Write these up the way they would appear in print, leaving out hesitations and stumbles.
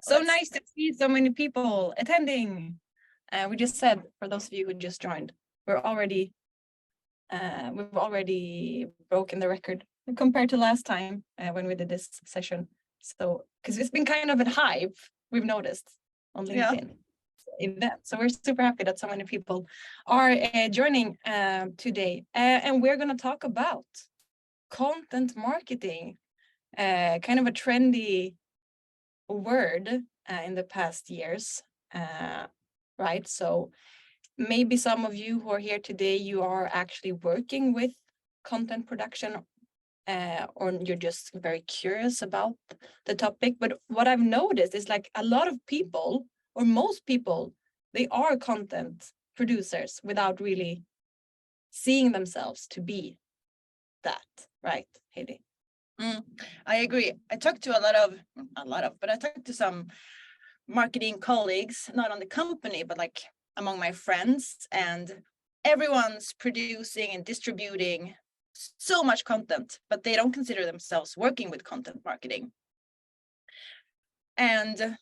So nice to see so many people attending. We just said, for those of you who just joined, we've already broken the record compared to last time when we did this session. So, because it's been kind of a hype, we've noticed on LinkedIn event. So we're super happy that so many people are joining today. And we're going to talk about content marketing, kind of a trendy word in the past years, right? So maybe some of you who are here today, you are actually working with content production, or you're just very curious about the topic. But what I've noticed is like a lot of people, or most people, they are content producers without really seeing themselves to be that, right, Heidi? I agree. I talked to but I talked to some marketing colleagues, not on the company, but like among my friends, and everyone's producing and distributing so much content, but they don't consider themselves working with content marketing. And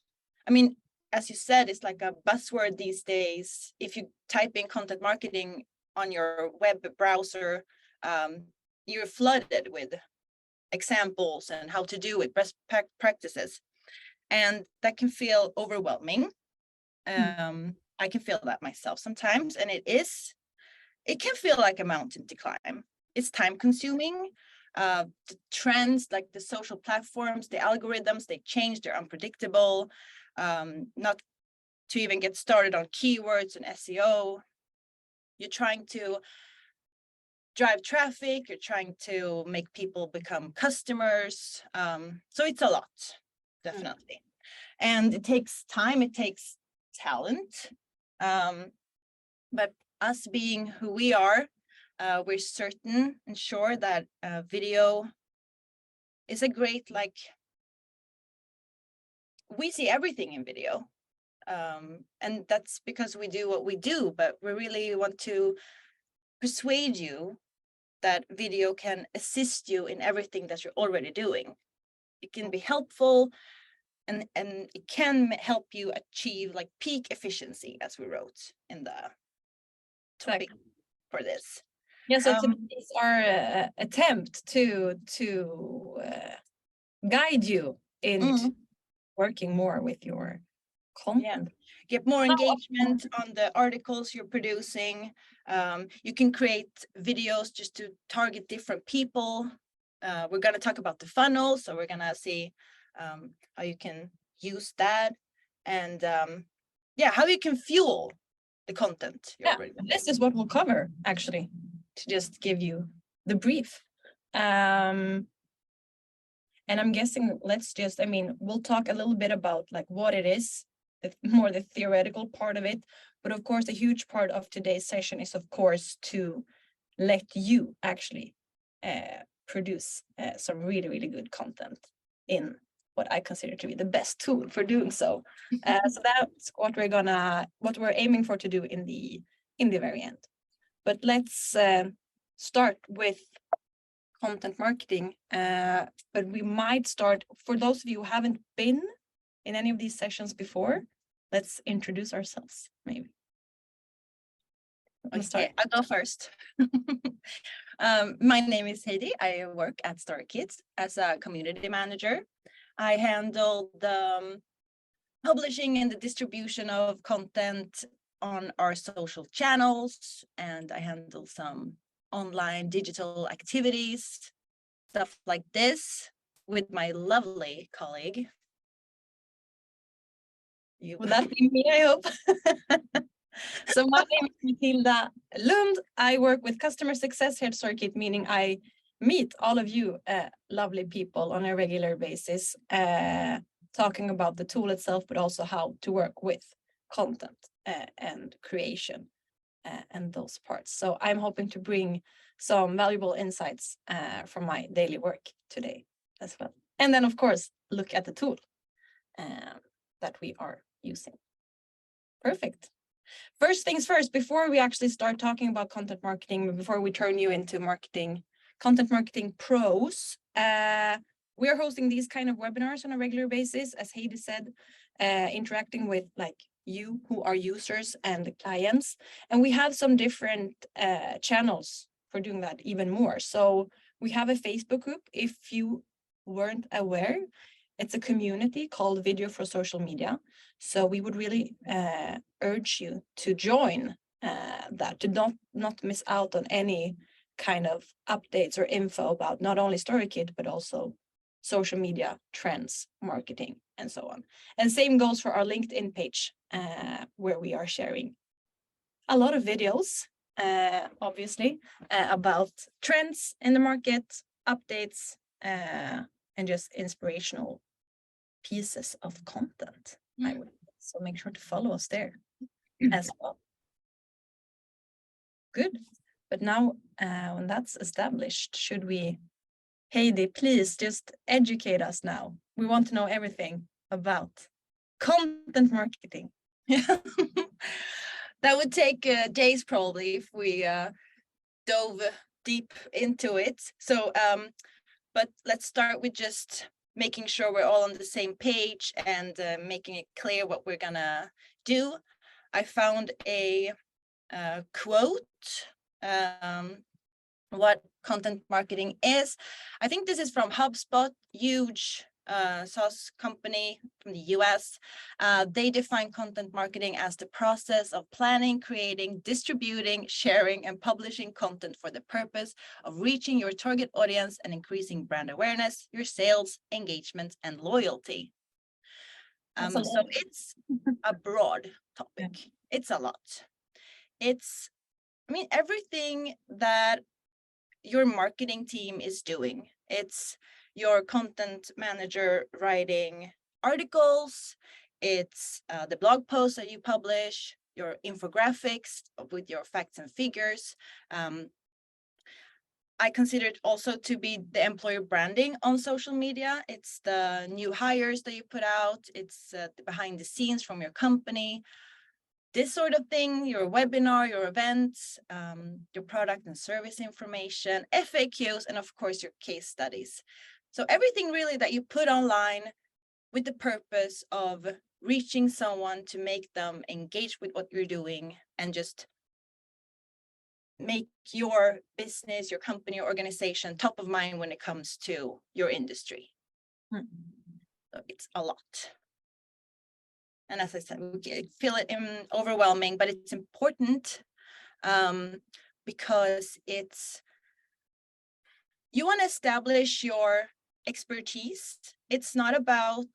I mean, as you said, it's like a buzzword these days. If you type in content marketing on your web browser, you're flooded with examples and how to do it, best practices. And that can feel overwhelming. I can feel that myself sometimes. And it can feel like a mountain to climb. It's time consuming. The trends, like the social platforms, the algorithms, they change, they're unpredictable. Not to even get started on keywords and SEO. You're trying to drive traffic, you're trying to make people become customers. So it's a lot, definitely. And it takes time, it takes talent. But us being who we are, we're certain and sure that video is a great, like, we see everything in video. And that's because we do what we do, but we really want to persuade you that video can assist you in everything that you're already doing. It can be helpful, and it can help you achieve like peak efficiency, as we wrote in the topic for this. Yeah, so it's our attempt to guide you into working more with your content. Get more engagement on the articles you're producing. You can create videos just to target different people. We're going to talk about the funnel, so we're going to see how you can use that, and how you can fuel the content. This is what we'll cover, actually, to just give you the brief. And I'm guessing we'll talk a little bit about like what it is, more the theoretical part of it. But of course, a huge part of today's session is, of course, to let you actually produce some really, really good content in what I consider to be the best tool for doing so. So that's what we're aiming for to do in the very end. But let's start with content marketing. But we might start, for those of you who haven't been in any of these sessions before, let's introduce ourselves, maybe. Okay, I'll go first. My name is Heidi. I work at StarKids as a community manager. I handle the publishing and the distribution of content on our social channels, and I handle some online digital activities, stuff like this, with my lovely colleague. Would that be me, I hope? So my name is Matilda Lund. I work with customer success here at StarKids, meaning I meet all of you lovely people on a regular basis, talking about the tool itself, but also how to work with content and creation and those parts. So I'm hoping to bring some valuable insights from my daily work today as well. And then, of course, look at the tool that we are using. Perfect. First things first, before we actually start talking about content marketing, before we turn you into content marketing pros, we are hosting these kind of webinars on a regular basis, as Heidi said. interacting with like you who are users and the clients. And we have some different channels for doing that even more. So we have a Facebook group. If you weren't aware, it's a community called Video for Social Media. So we would really urge you to join that, to not miss out on any kind of updates or info about not only StoryKit, but also social media trends, marketing, and so on. And same goes for our LinkedIn page, where we are sharing a lot of videos, obviously, about trends in the market, updates, and just inspirational pieces of content. I would so make sure to follow us there as well. Good. But now, when that's established, should we, Heidi, please just educate us now. We want to know everything about content marketing. Yeah. That would take days probably if we dove deep into it. So, but let's start with just making sure we're all on the same page and making it clear what we're gonna do. I found a quote, what content marketing is. I think this is from HubSpot, huge SaaS company from the US. They define content marketing as the process of planning, creating, distributing, sharing, and publishing content for the purpose of reaching your target audience and increasing brand awareness, your sales, engagement, and loyalty. So it's a broad topic. Yeah. It's a lot. It's, I mean, everything that your marketing team is doing. It's your content manager writing articles, it's the blog posts that you publish, your infographics with your facts and figures. I consider it also to be the employer branding on social media. It's the new hires that you put out. It's the behind the scenes from your company. This sort of thing, your webinar, your events, your product and service information, FAQs, and of course your case studies. So everything really that you put online with the purpose of reaching someone to make them engage with what you're doing and just make your business, your company, or organization top of mind when it comes to your industry. So it's a lot. And as I said, we feel it overwhelming, but it's important because you want to establish your expertise. It's not about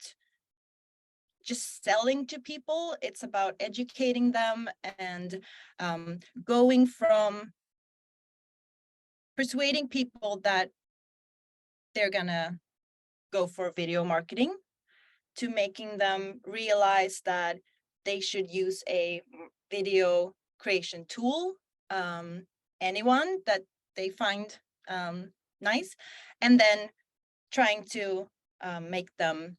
just selling to people. It's about educating them and going from persuading people that they're gonna go for video marketing to making them realize that they should use a video creation tool, anyone that they find nice, and then trying to make them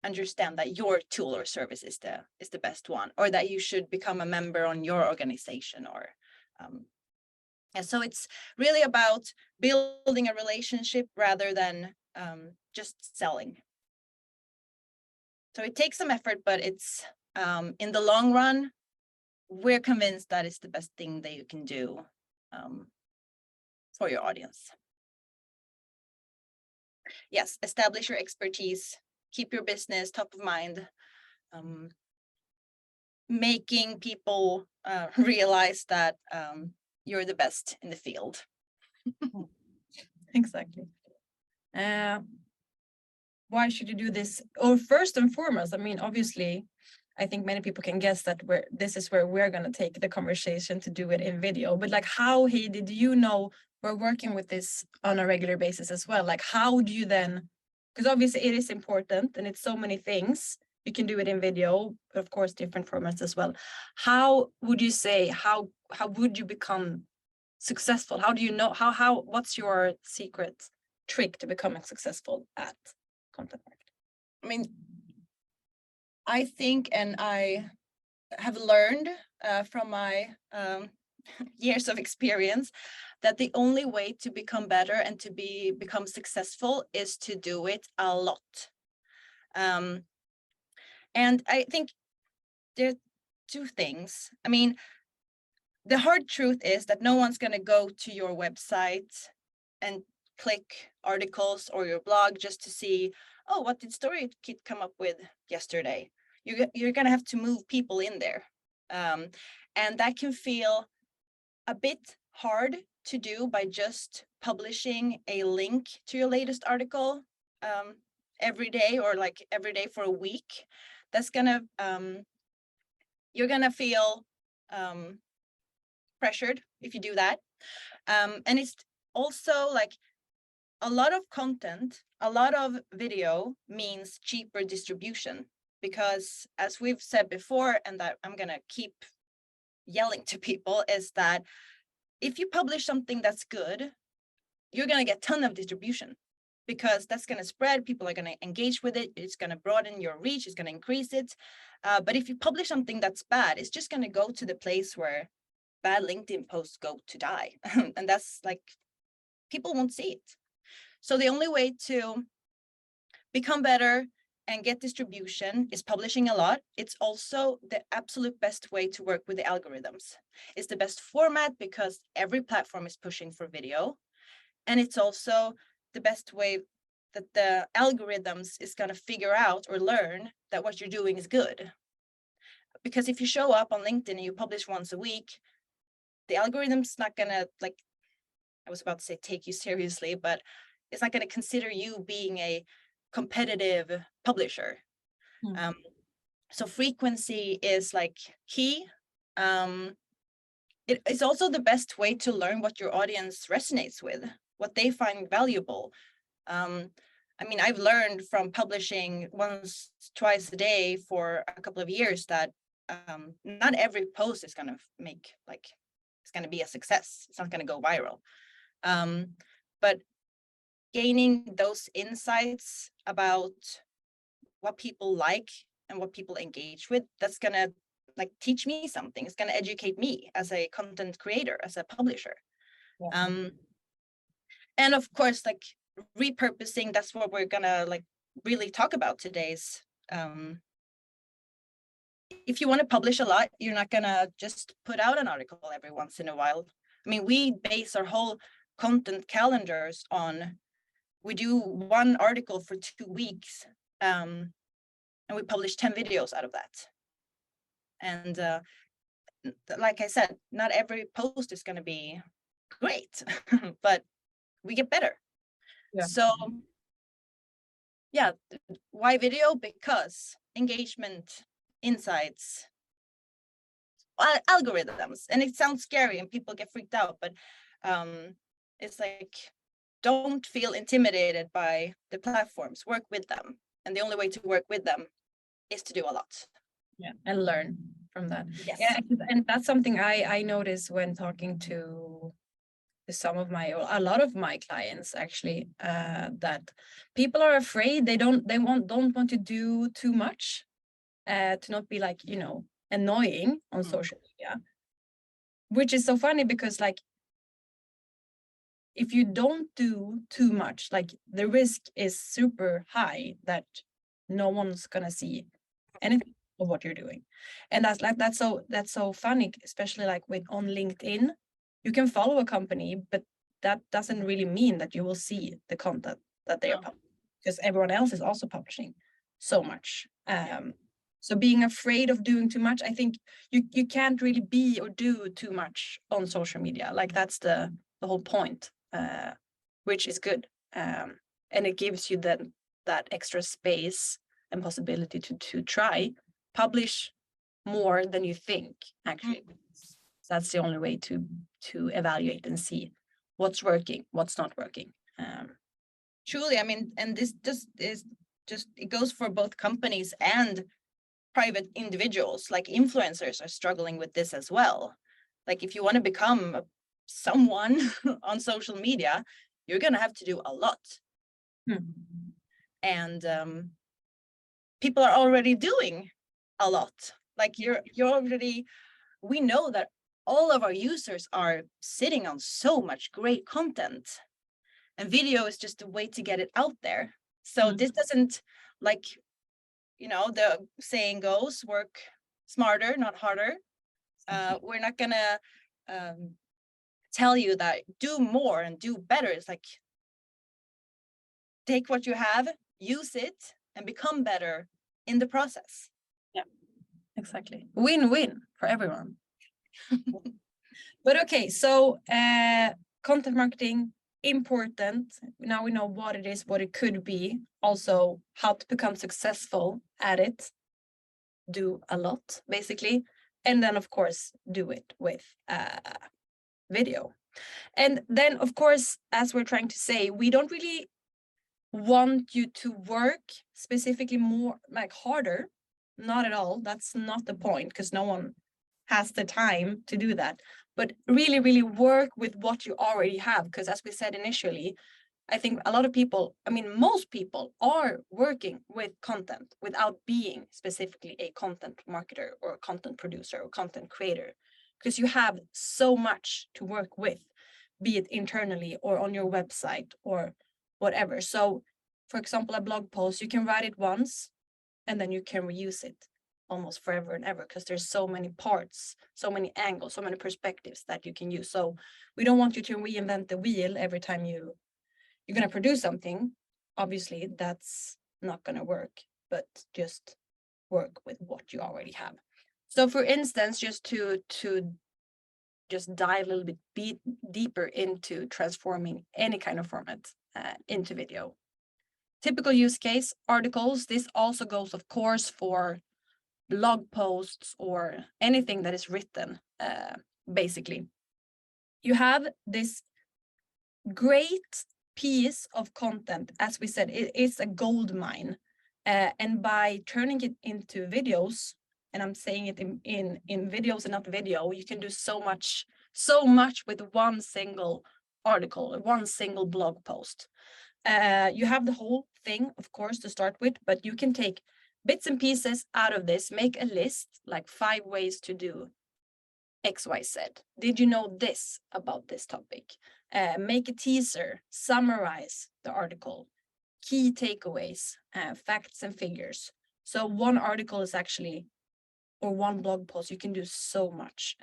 understand that your tool or service is the best one, or that you should become a member on your organization, or and so it's really about building a relationship rather than just selling. So it takes some effort, but it's in the long run, we're convinced that it's the best thing that you can do for your audience. Yes, establish your expertise, keep your business top of mind, making people realize that you're the best in the field. Exactly. Why should you do this? Or first and foremost, I mean, obviously, I think many people can guess that this is where we're going to take the conversation, to do it in video. But like, how, Heidi, do you know we're working with this on a regular basis as well? Like, how do you then, because obviously it is important and it's so many things. You can do it in video, but of course, different formats as well. How would you say, how would you become successful? How do you know, what's your secret trick to becoming successful at content marketing? I mean, I think, and I have learned from my years of experience, that the only way to become better and to become successful is to do it a lot. And I think there's two things. I mean, the hard truth is that no one's going to go to your website and click articles or your blog just to see, oh, what did StoryKit come up with yesterday? You're going to have to move people in there. And that can feel a bit hard to do by just publishing a link to your latest article every day, or like every day for a week. That's gonna, you're gonna feel pressured if you do that. And it's also like a lot of content, a lot of video means cheaper distribution, because as we've said before, and that I'm gonna keep yelling to people, is that if you publish something that's good, you're gonna get a ton of distribution, because that's gonna spread, people are gonna engage with it, it's gonna broaden your reach, it's gonna increase it. But if you publish something that's bad, it's just gonna go to the place where bad LinkedIn posts go to die. And that's like, people won't see it. So the only way to become better and get distribution is publishing a lot. It's also the absolute best way to work with the algorithms. It's the best format because every platform is pushing for video. And it's also the best way that the algorithms is going to figure out or learn that what you're doing is good. Because if you show up on LinkedIn and you publish once a week, the algorithm's not going to, like, I was about to say take you seriously, but it's not going to consider you being a competitive publisher. So frequency is like key. It is also the best way to learn what your audience resonates with, what they find valuable. I mean, I've learned from publishing once, twice a day for a couple of years that not every post is going to make, like, it's going to be a success. It's not going to go viral. But gaining those insights about what people like and what people engage with, that's going to like teach me something. It's going to educate me as a content creator, as a publisher. Yeah. And of course, like repurposing, that's what we're going to like really talk about today's. If you want to publish a lot, you're not going to just put out an article every once in a while. I mean, we base our whole content calendars on, we do one article for 2 weeks, and we publish 10 videos out of that. And like I said, not every post is going to be great, but we get better. Yeah. So yeah, why video? Because engagement, insights, algorithms. And it sounds scary and people get freaked out, but it's like, don't feel intimidated by the platforms, work with them. And the only way to work with them is to do a lot. Yeah, and learn from that. Yes. Yeah, and that's something I noticed when talking to some of a lot of my clients, actually, that people are afraid, don't want to do too much, to not be like, you know, annoying on social media, which is so funny because like, if you don't do too much, like the risk is super high that no one's gonna see anything of what you're doing. And that's so funny, especially like on LinkedIn, you can follow a company, but that doesn't really mean that you will see the content that they are publishing, because everyone else is also publishing so much. So being afraid of doing too much, I think you can't really be or do too much on social media. Like that's the whole point. Which is good, and it gives you then that extra space and possibility to try publish more than you think, actually. That's the only way to evaluate and see what's working, what's not working. Truly, I mean, and this it goes for both companies and private individuals. Like influencers are struggling with this as well. Like if you want to become someone on social media, you're gonna have to do a lot. And people are already doing a lot. Like you're already, we know that all of our users are sitting on so much great content, and video is just a way to get it out there. So this doesn't, like, you know, the saying goes, work smarter, not harder. We're not gonna tell you that do more and do better. It's like, take what you have, use it, and become better in the process. Yeah, exactly. Win-win for everyone. But okay, so content marketing, important. Now we know what it is, what it could be, also how to become successful at it. Do a lot, basically. And then, of course, do it with video. And then, of course, as we're trying to say, we don't really want you to work specifically more, like harder. Not at all. That's not the point, because no one has the time to do that. But really, really work with what you already have. Because as we said initially, I think a lot of people, I mean, most people are working with content without being specifically a content marketer or a content producer or content creator, because you have so much to work with, be it internally or on your website or whatever. So, for example, a blog post, you can write it once and then you can reuse it almost forever and ever, because there's so many parts, so many angles, so many perspectives that you can use. So we don't want you to reinvent the wheel every time you're going to produce something. Obviously, that's not going to work, but just work with what you already have. So for instance, just to just dive a little bit deeper into transforming any kind of format into video. Typical use case, articles. This also goes, of course, for blog posts or anything that is written, basically. You have this great piece of content. As we said, it is a gold mine. And by turning it into videos, and I'm saying it in videos and not video, you can do so much with one single article, one single blog post. You have the whole thing, of course, to start with, but you can take bits and pieces out of this, make a list, like 5 ways to do XYZ. Did you know this about this topic? Make a teaser, summarize the article, key takeaways, facts and figures. So one article is actually, or one blog post, you can do so much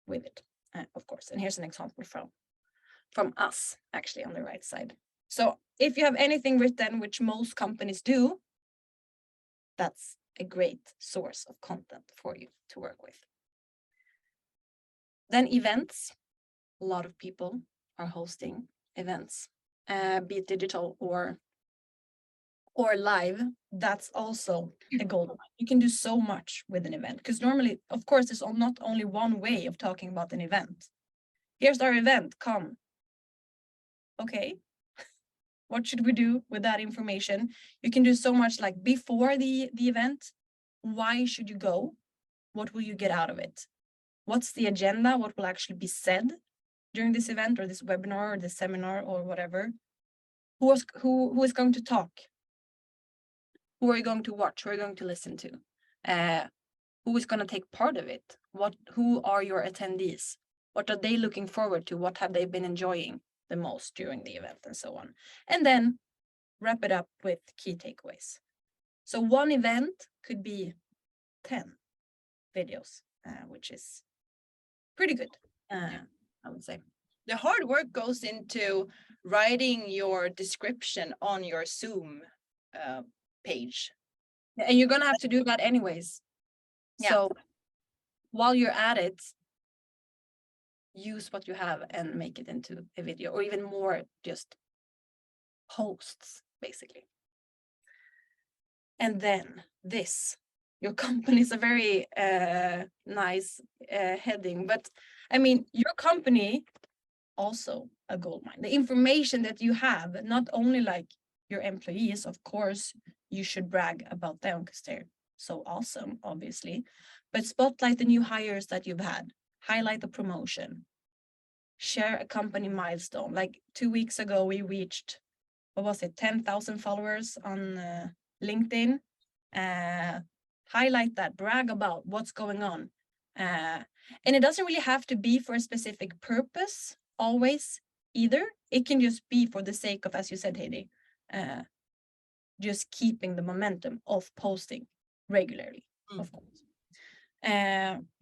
with it, of course. And here's an example from us, actually, on the right side. So if you have anything written, which most companies do, that's a great source of content for you to work with. Then events. A lot of people are hosting events, be it digital or live. That's also a goal. You can do so much with an event, because normally, of course, there's not only one way of talking about an event. Here's our event, come. Okay, what should we do with that information? You can do so much, like before the event. Why should you go? What will you get out of it? What's the agenda? What will actually be said during this event or this webinar or this seminar or whatever? Who is going to talk? Who are you going to watch? Who are you going to listen to? Who is going to take part of it? Who are your attendees? What are they looking forward to? What have they been enjoying the most during the event, and so on? And then wrap it up with key takeaways. So one event could be 10 videos, which is pretty good, I would say. The hard work goes into writing your description on your Zoom page. And you're going to have to do that anyways. Yeah. So while you're at it, use what you have and make it into a video, or even more, just posts, basically. And then this, your company is a very nice heading, but I mean, your company also a gold mine. The information that you have, not only like your employees, of course, you should brag about them because they're so awesome, obviously, but spotlight the new hires that you've had, highlight the promotion, share a company milestone. Like 2 weeks ago, we reached, 10,000 followers on LinkedIn. Highlight that, brag about what's going on. And it doesn't really have to be for a specific purpose always either. It can just be for the sake of, as you said, Heidi, just keeping the momentum of posting regularly, of course.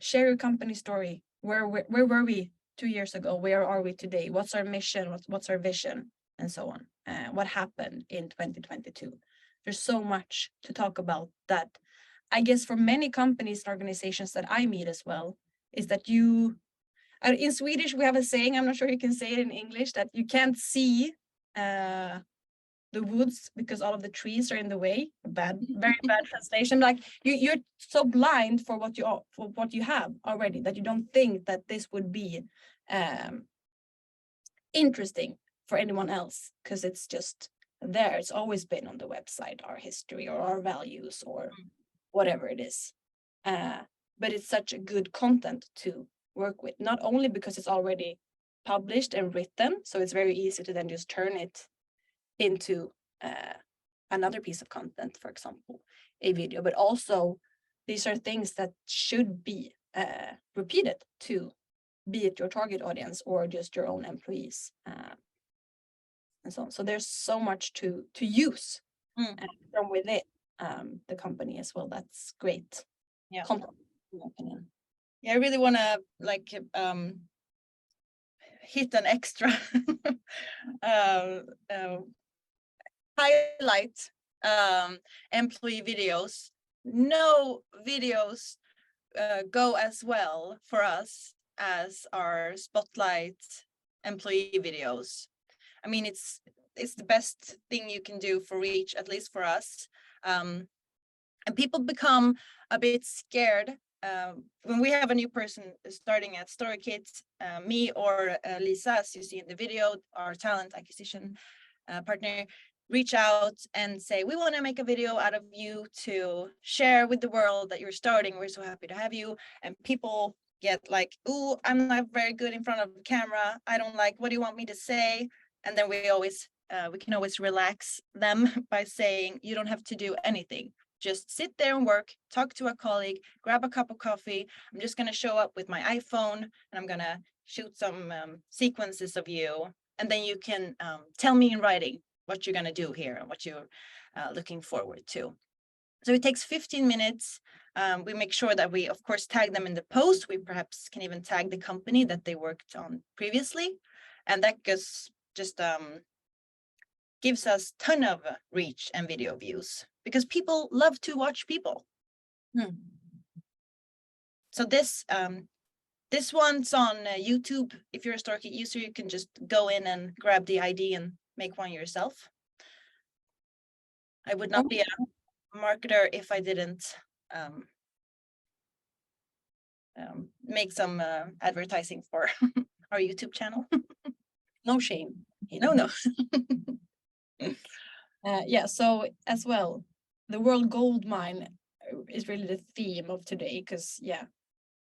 Share your company story. Where were we 2 years ago? Where are we today? What's our mission? What's our vision? And so on. What happened in 2022? There's so much to talk about that. I guess for many companies and organizations that I meet as well, is that in Swedish, we have a saying, I'm not sure you can say it in English, that you can't see the woods because all of the trees are in the way. Very bad translation. Like you're so blind for what you have already that you don't think that this would be interesting for anyone else, because it's just there. It's always been on the website, our history or our values or whatever it is. But it's such a good content to work with, not only because it's already published and written, so it's very easy to then just turn it into another piece of content, for example, a video, but also these are things that should be repeated to be it your target audience or just your own employees, and so on. So there's so much to use from within the company as well. That's great content, in my opinion. Yeah, I really want to hit an extra highlight employee videos. No videos go as well for us as our spotlight employee videos. I mean, it's the best thing you can do for reach, at least for us. And people become a bit scared when we have a new person starting at StoryKit, me or Lisa, as you see in the video, our talent acquisition partner, reach out and say, we want to make a video out of you to share with the world that you're starting. We're so happy to have you. And people get like, oh, I'm not very good in front of the camera. I don't like, what do you want me to say? And then we can always relax them by saying, you don't have to do anything. Just sit there and work, talk to a colleague, grab a cup of coffee. I'm just going to show up with my iPhone and I'm going to shoot some sequences of you. And then you can tell me in writing what you're going to do here and what you're looking forward to. So it takes 15 minutes. We make sure that we, of course, tag them in the post. We perhaps can even tag the company that they worked on previously. And that just gives us a ton of reach and video views because people love to watch people. So this one's on YouTube. If you're a StoryKit user, you can just go in and grab the ID and make one yourself. I would not be a marketer if I didn't make some advertising for our YouTube channel. No shame. No. Yeah, so as well, the World Gold Mine is really the theme of today, because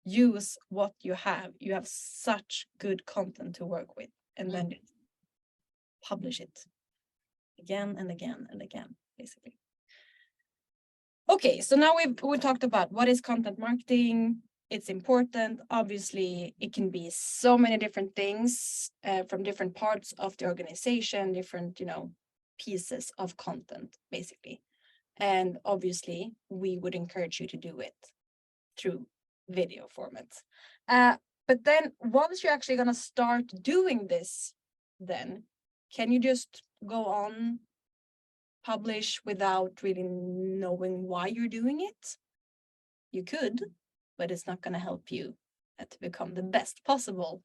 use what you have. You have such good content to work with, and then publish it again and again and again, basically. Okay, so now we talked about what is content marketing. It's important. Obviously, it can be so many different things from different parts of the organization, different, pieces of content, basically. And obviously, we would encourage you to do it through video formats. But then once you're actually going to start doing this, then can you just go on, publish without really knowing why you're doing it? You could, but it's not going to help you to become the best possible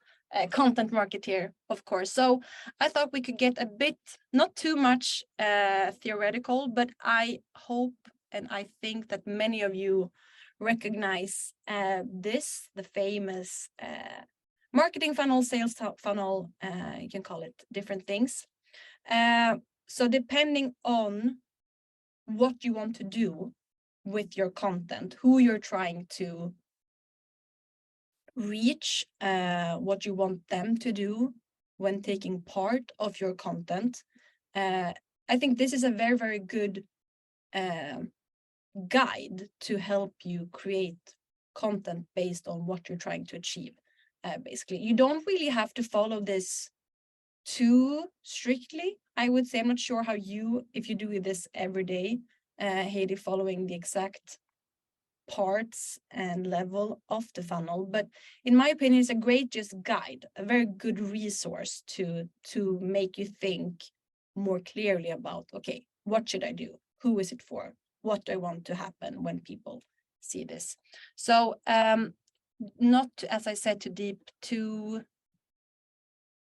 content marketeer, of course. So I thought we could get a bit, not too much theoretical, but I hope and I think that many of you recognize the famous marketing funnel, sales funnel, you can call it different things. So depending on what you want to do with your content, who you're trying to reach, what you want them to do when taking part of your content, I think this is a very, very good guide to help you create content based on what you're trying to achieve. Basically, you don't really have to follow this too strictly. I would say, I'm not sure how if you do this every day, Heidi, following the exact parts and level of the funnel, but in my opinion, it's a great just guide, a very good resource to make you think more clearly about, okay, what should I do? Who is it for? What do I want to happen when people see this? So not, as I said, too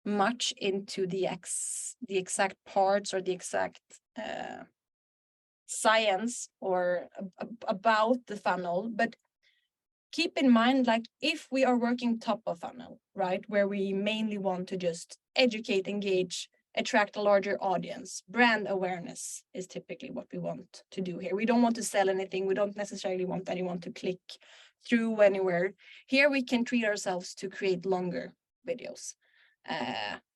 much into the exact parts or the exact science or about the funnel, but keep in mind, like if we are working top of funnel, right, where we mainly want to just educate, engage, attract a larger audience, brand awareness is typically what we want to do here. We don't want to sell anything. We don't necessarily want anyone to click through anywhere. Here we can treat ourselves to create longer videos.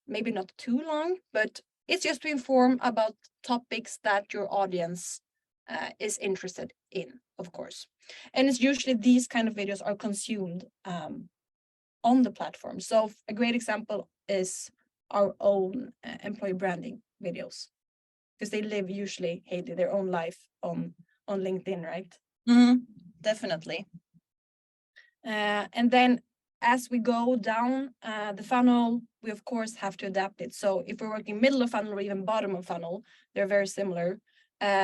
Maybe not too long, but it's just to inform about topics that your audience is interested in, of course. And it's usually these kind of videos are consumed on the platform. So a great example is our own employee branding videos, because they live usually, Heidi, their own life on LinkedIn, right? Definitely. And then as we go down the funnel, we of course have to adapt it. So if we're working middle of funnel or even bottom of funnel, they're very similar.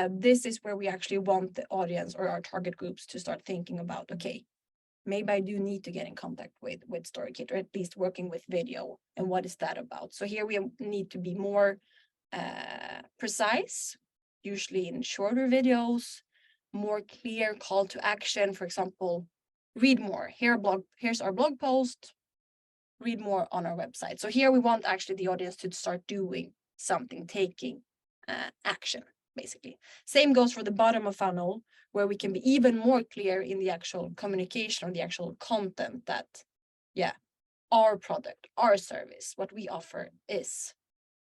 This is where we actually want the audience or our target groups to start thinking about, okay, maybe I do need to get in contact with StoryKit, or at least working with video, and what is that about? So here we need to be more precise, usually in shorter videos, more clear call to action. For example, read more. Here's our blog post, read more on our website. So here we want actually the audience to start doing something, taking action, basically. Same goes for the bottom of funnel, where we can be even more clear in the actual communication or the actual content that, yeah, our product, our service, what we offer is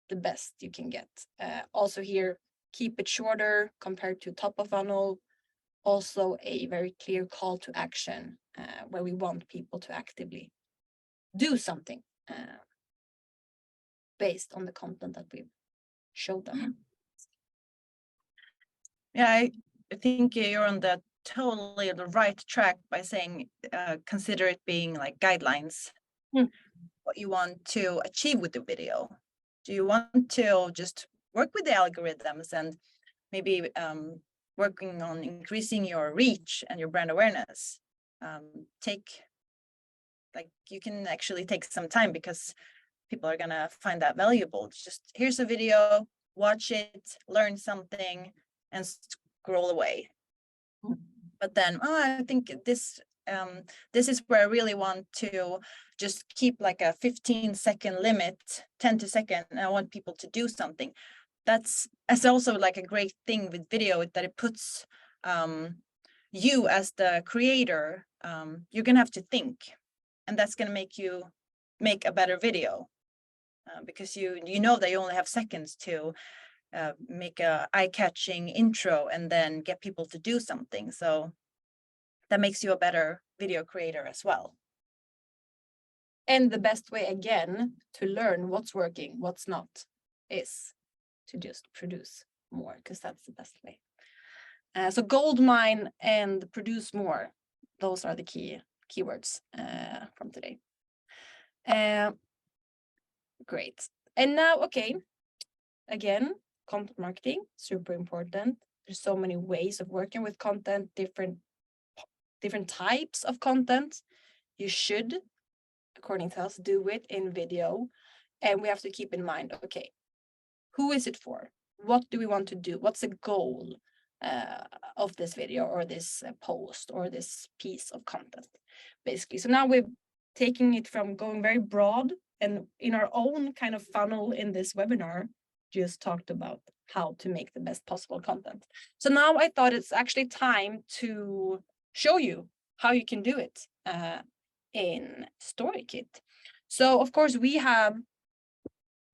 the best you can get. Also here, keep it shorter compared to top of funnel. Also a very clear call to action where we want people to actively do something based on the content that we've showed them. Yeah, I think you're on the totally the right track by saying consider it being like guidelines. What you want to achieve with the video. Do you want to just work with the algorithms and maybe working on increasing your reach and your brand awareness? You can actually take some time, because people are gonna find that valuable. Just here's a video, watch it, learn something, and scroll away. But then, I think this is where I really want to just keep like a 15-second limit, 10 to second, and I want people to do something. That's also like a great thing with video, that it puts you as the creator, you're gonna have to think, and that's gonna make you make a better video, because you know that you only have seconds to make a eye-catching intro and then get people to do something. So that makes you a better video creator as well. And the best way, again, to learn what's working, what's not, is to just produce more, because that's the best way. So gold mine and produce more. Those are the keywords from today. Great. And now, okay, again, content marketing, super important. There's so many ways of working with content, different types of content. You should, according to us, do it in video. And we have to keep in mind, okay, who is it for? What do we want to do? What's the goal of this video or this post or this piece of content, basically? So now we're taking it from going very broad, and in our own kind of funnel in this webinar, just talked about how to make the best possible content. So now I thought it's actually time to show you how you can do it in StoryKit. So of course we have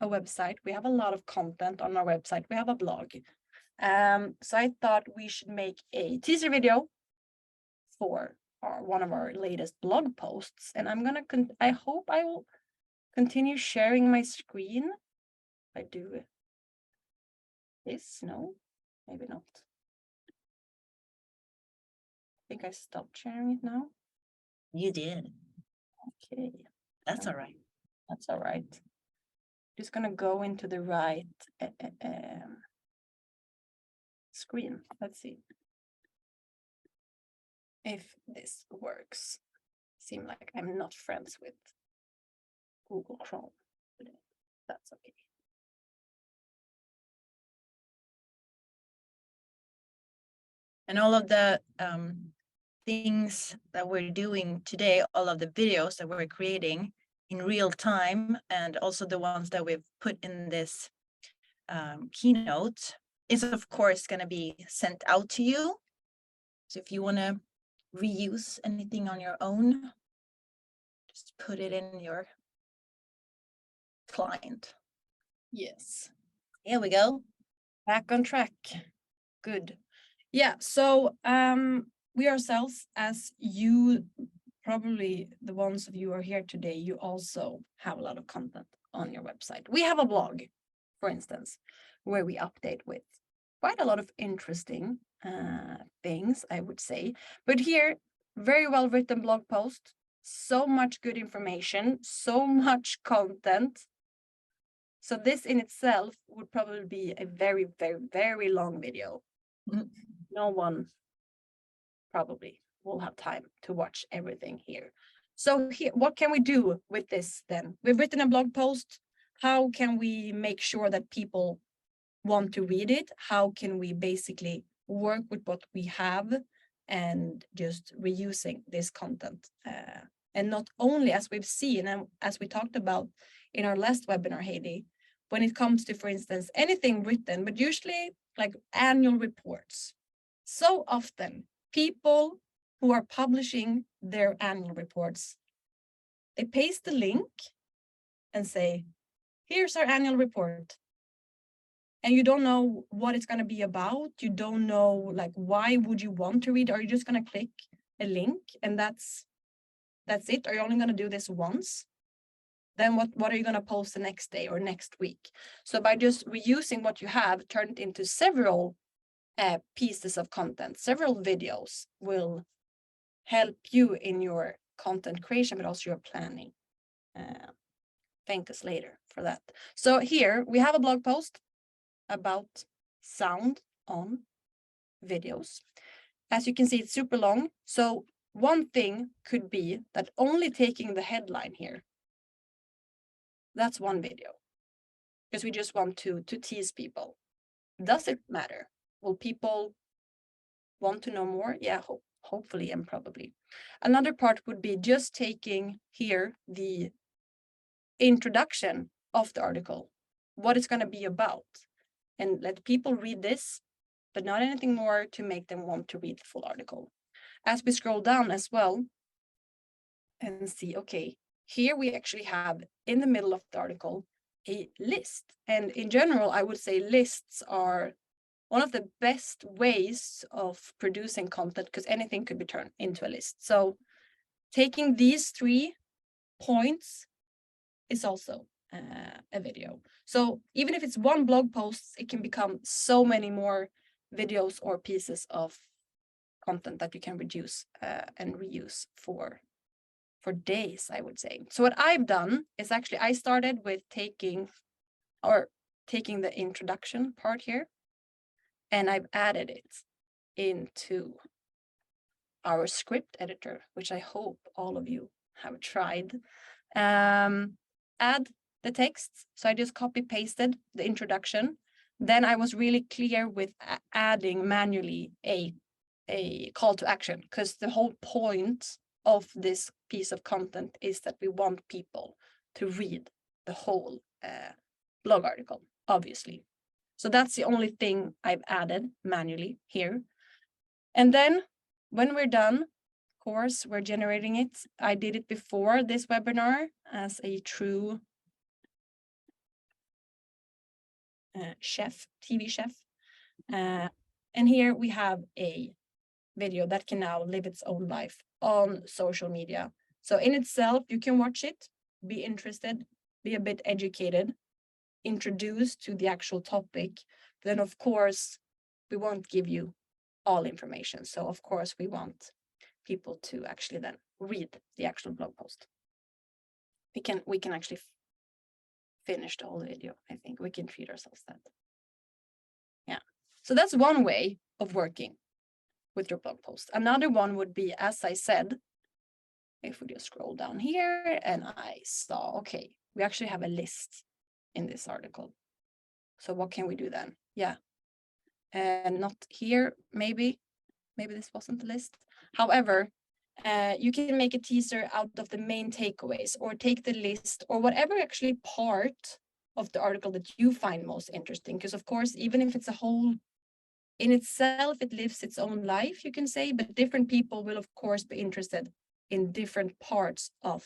a website, we have a lot of content on our website, we have a blog. So I thought we should make a teaser video for one of our latest blog posts, and I hope I will continue sharing my screen. I do this? No, maybe not. I think I stopped sharing it now. You did. Okay, That's all right. that's all right. Just gonna go into the right screen. Let's see if this works. Seem like I'm not friends with Google Chrome today. That's okay. And all of the things that we're doing today, all of the videos that we're creating in real time, and also the ones that we've put in this keynote, is of course going to be sent out to you. So if you want to reuse anything on your own, just put it in your client. Yes. Here we go. Back on track. Good. Yeah, so we ourselves, as you, probably the ones of you who are here today, you also have a lot of content on your website. We have a blog, for instance, where we update with quite a lot of interesting things, I would say. But here, very well written blog post, so much good information, so much content. So this in itself would probably be a very, very, very long video. No one probably will have time to watch everything here. So here, what can we do with this then? We've written a blog post. How can we make sure that people want to read it? How can we basically work with what we have and just reusing this content? And not only, as we've seen and as we talked about in our last webinar, Heidi, when it comes to, for instance, anything written, but usually like annual reports. So often people who are publishing their annual reports, they paste the link and say, here's our annual report. And you don't know what it's going to be about. You don't know, like, why would you want to read? Are you just going to click a link and that's it? Are you only going to do this once? Then what are you going to post the next day or next week? So by just reusing what you have, turn it into several pieces of content, several videos will help you in your content creation, but also your planning. Thank us later for that. So here we have a blog post about sound on videos. As you can see, it's super long. So one thing could be that only taking the headline here, that's one video, because we just want to tease people. Does it matter? Will people want to know more? Yeah, hopefully and probably. Another part would be just taking here the introduction of the article, what it's going to be about, and let people read this, but not anything more to make them want to read the full article. As we scroll down as well and see, okay, here we actually have in the middle of the article a list. And in general, I would say lists are one of the best ways of producing content, because anything could be turned into a list. So taking these 3 points is also a video. So even if it's one blog post, it can become so many more videos or pieces of content that you can reduce and reuse for days, I would say. So what I've done is actually I started with taking the introduction part here, and I've added it into our script editor, which I hope all of you have tried. Add the text. So I just copy pasted the introduction. Then I was really clear with adding manually a call to action, because the whole point of this piece of content is that we want people to read the whole blog article, obviously. So that's the only thing I've added manually here. And then when we're done, of course, we're generating it. I did it before this webinar as a true TV chef. And here we have a video that can now live its own life on social media. So in itself, you can watch it, be interested, be a bit educated, introduced to the actual topic, then of course we won't give you all information. So of course we want people to actually then read the actual blog post. We can actually finish the whole video. I think we can treat ourselves that. Yeah. So that's one way of working with your blog post. Another one would be, as I said, if we just scroll down here and I saw, okay, we actually have a list in this article. So what can we do then? Yeah. And not here, maybe this wasn't the list. However, you can make a teaser out of the main takeaways, or take the list, or whatever actually part of the article that you find most interesting. Because of course, even if it's a whole in itself, it lives its own life, you can say, but different people will of course be interested in different parts of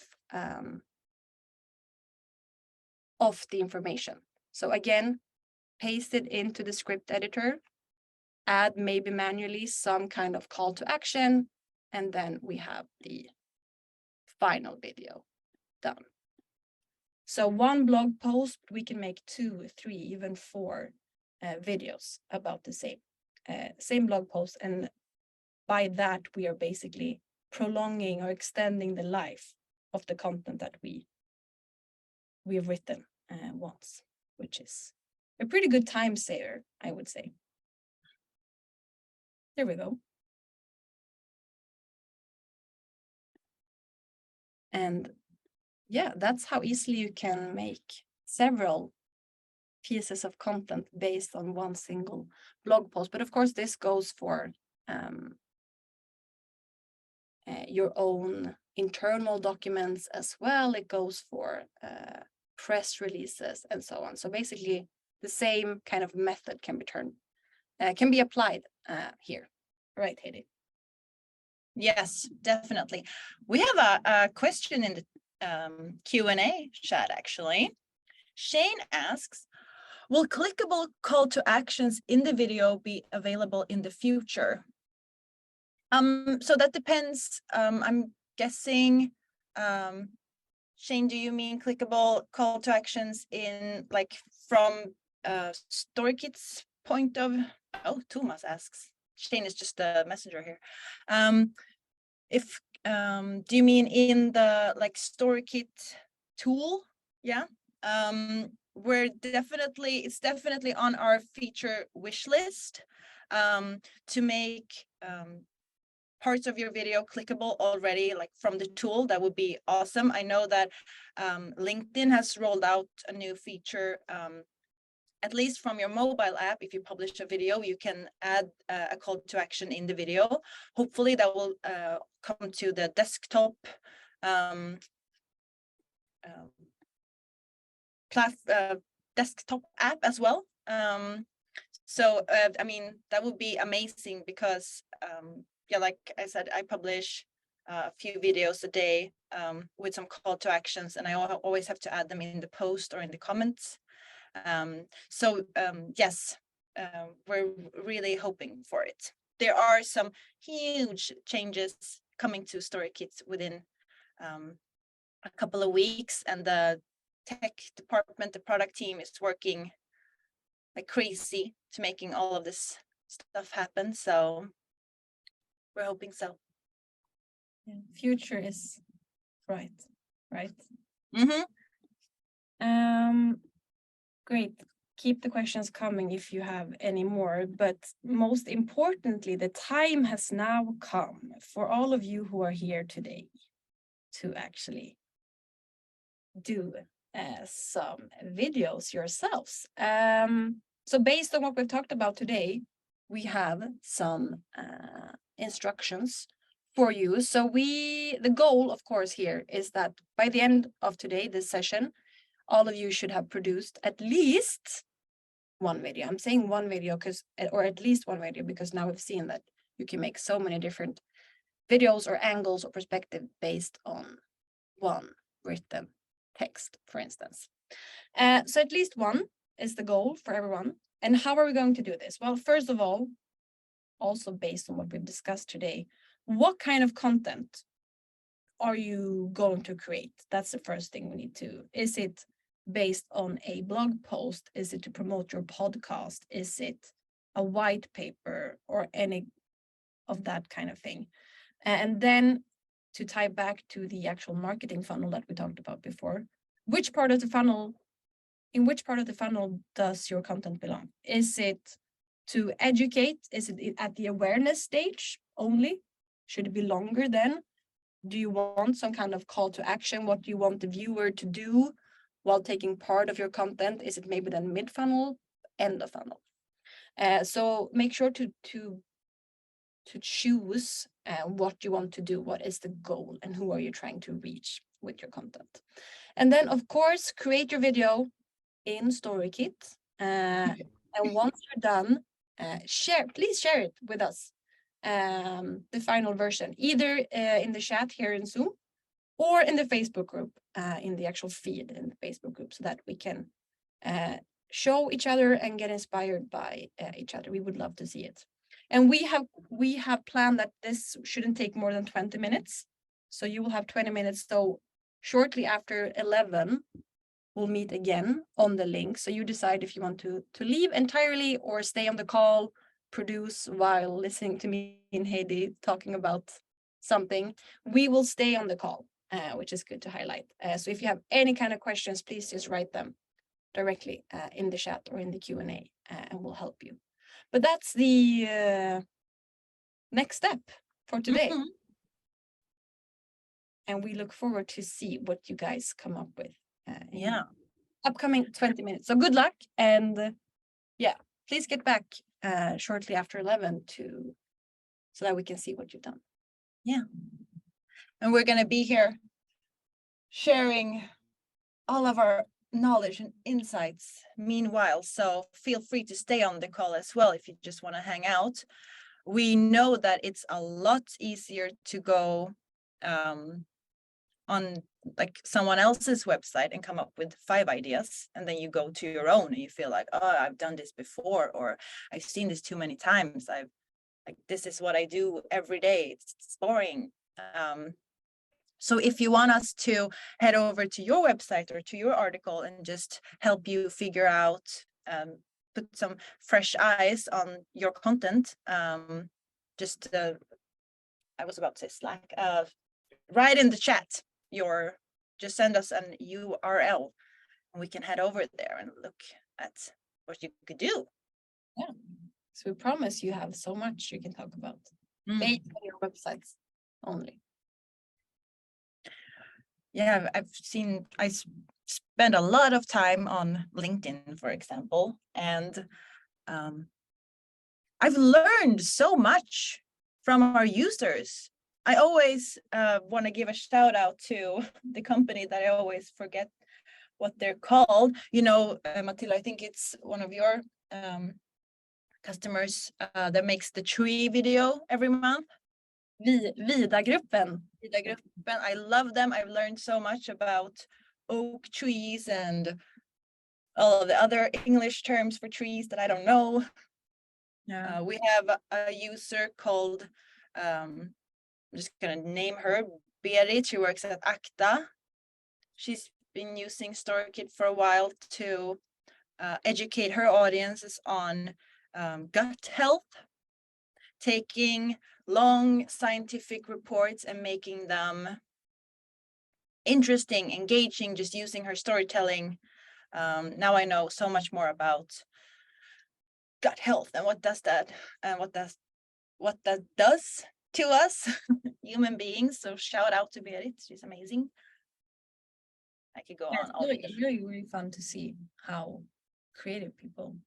the information. So again, paste it into the script editor, add maybe manually some kind of call to action, and then we have the final video done. So one blog post, we can make 2, 3, even 4 videos about the same blog post, and by that we are basically prolonging or extending the life of the content that we've written once, which is a pretty good time saver, I would say. There we go. And yeah, that's how easily you can make several pieces of content based on one single blog post. But of course, this goes for your own internal documents as well. It goes for press releases and so on. So basically, the same kind of method can be applied here, right, Heidi? Yes, definitely. We have a question in the Q&A chat, actually. Shane asks, will clickable call to actions in the video be available in the future? So that depends. I'm guessing, Shane, do you mean clickable call to actions in from StoryKit's point of? Oh, Thomas asks. Shane is just a messenger here. Do you mean in the StoryKit tool? Yeah. It's definitely on our feature wish list to make parts of your video clickable already, from the tool. That would be awesome. I know that LinkedIn has rolled out a new feature, at least from your mobile app. If you publish a video, you can add a call to action in the video. Hopefully that will come to the desktop desktop app as well. I mean, that would be amazing, because yeah, like I said, I publish a few videos a day with some call to actions, and I always have to add them in the post or in the comments. Yes, we're really hoping for it. There are some huge changes coming to StoryKit within a couple of weeks, and the tech department, the product team, is working like crazy to making all of this stuff happen. So we're hoping so. Yeah, future is bright, right? Mm-hmm. Great. Keep the questions coming if you have any more, but most importantly, the time has now come for all of you who are here today to actually do some videos yourselves. So based on what we've talked about today, we have some instructions for you. So the goal, of course, here is that by the end of today, this session, all of you should have produced at least one video. I'm saying one video or at least one video, because now we've seen that you can make so many different videos or angles or perspective based on one written text, for instance. So at least one is the goal for everyone. And how are we going to do this? Well, first of all, also based on what we've discussed today, what kind of content are you going to create? That's the first thing we need to. Is it based on a blog post? Is it to promote your podcast? Is it a white paper or any of that kind of thing? And then to tie back to the actual marketing funnel that we talked about before, in which part of the funnel does your content belong? Is it to educate? Is it at the awareness stage only? Should it be longer then? Do you want some kind of call to action? What do you want the viewer to do while taking part of your content? Is it maybe then mid funnel, end of funnel? So make sure to choose what you want to do. What is the goal and who are you trying to reach with your content? And then of course, create your video in StoryKit. And once you're done, please share it with us. The final version, either in the chat here in Zoom or in the Facebook group, in the actual feed in the Facebook group, so that we can show each other and get inspired by each other. We would love to see it. And we have planned that this shouldn't take more than 20 minutes. So you will have 20 minutes. So shortly after 11, we'll meet again on the link. So you decide if you want to leave entirely or stay on the call, produce while listening to me and Heidi talking about something. We will stay on the call, which is good to highlight. So if you have any kind of questions, please just write them directly in the chat or in the Q&A, and we'll help you. But that's the next step for today. Mm-hmm. And we look forward to see what you guys come up with in upcoming 20 minutes. So good luck, and please get back shortly after 11 so that we can see what you've done. Yeah. And we're going to be here sharing all of our knowledge and insights meanwhile. So feel free to stay on the call as well if you just want to hang out. We know that it's a lot easier to go on like someone else's website and come up with 5 ideas, and then you go to your own and you feel like, oh, I've done this before, or I've seen this too many times. This is what I do every day. It's boring. So if you want us to head over to your website or to your article and just help you figure out, put some fresh eyes on your content, I was about to say Slack, write in the chat just send us an URL and we can head over there and look at what you could do. Yeah. So we promise you have so much you can talk about based on your websites only. Yeah, I spend a lot of time on LinkedIn, for example, and I've learned so much from our users. I always want to give a shout out to the company that I always forget what they're called. You know, Matilda, I think it's one of your customers that makes the tree video every month. Vidagruppen. I love them. I've learned so much about oak trees and all of the other English terms for trees that I don't know. Yeah. We have a user called, I'm just going to name her, Berit. She works at Acta. She's been using StoryKit for a while to educate her audiences on gut health, taking long scientific reports and making them interesting, engaging, just using her storytelling. Now I know so much more about gut health and what that does to us human beings. So shout out to Berit, she's amazing. I could go on all day. It's really fun to see how creative people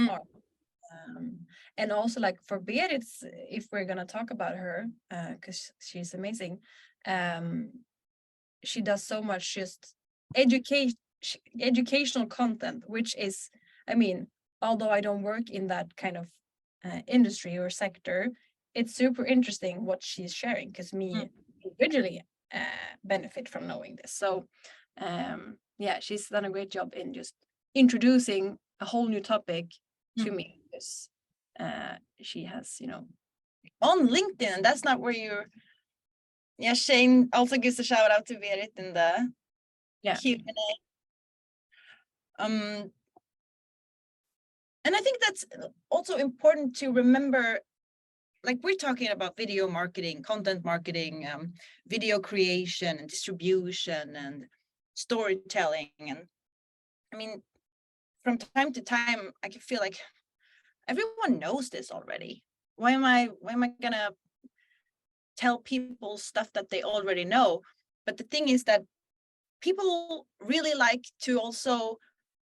are. And also, like for Berit, if we're gonna talk about her, because she's amazing, she does so much just educational content, which is, I mean, although I don't work in that kind of industry or sector, it's super interesting what she's sharing, because me individually benefit from knowing this. So yeah, she's done a great job in just introducing a whole new topic to me. Because she has, you know, on LinkedIn, that's not where you're. Yeah, Shane also gives a shout out to Berit in the Q&A. And I think that's also important to remember, like we're talking about video marketing, content marketing, video creation and distribution and storytelling. And I mean, from time to time, I can feel like everyone knows this already. Why am I gonna tell people stuff that they already know? But the thing is that people really like to also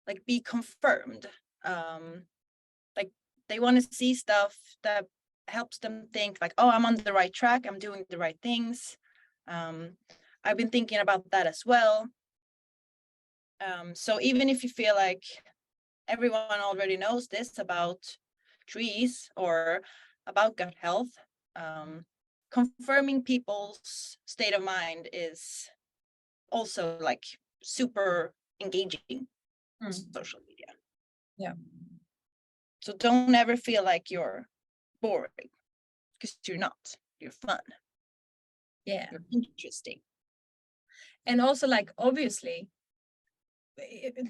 like be confirmed. Like they want to see stuff that helps them think like, oh, I'm on the right track, I'm doing the right things. I've been thinking about that as well. So even if you feel like everyone already knows this about trees or about gut health, confirming people's state of mind is also like super engaging on social media. Yeah. So don't ever feel like you're boring, because you're not. You're fun. Yeah. You're interesting. And also, like, obviously,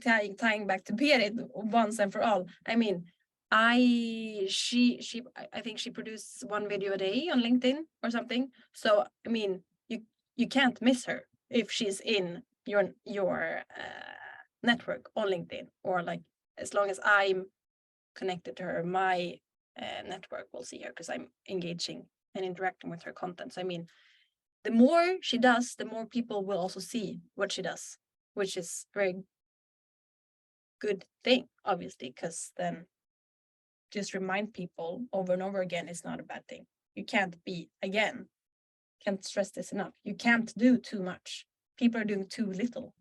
tying back to Berit once and for all. I mean, I think she produces one video a day on LinkedIn or something. So I mean, you can't miss her if she's in your network on LinkedIn, or like as long as I'm connected to her, my network will see her because I'm engaging and interacting with her content. So I mean, the more she does, the more people will also see what she does, which is very good thing, obviously, because then just remind people over and over again is not a bad thing. You can't can't stress this enough. You can't do too much. People are doing too little,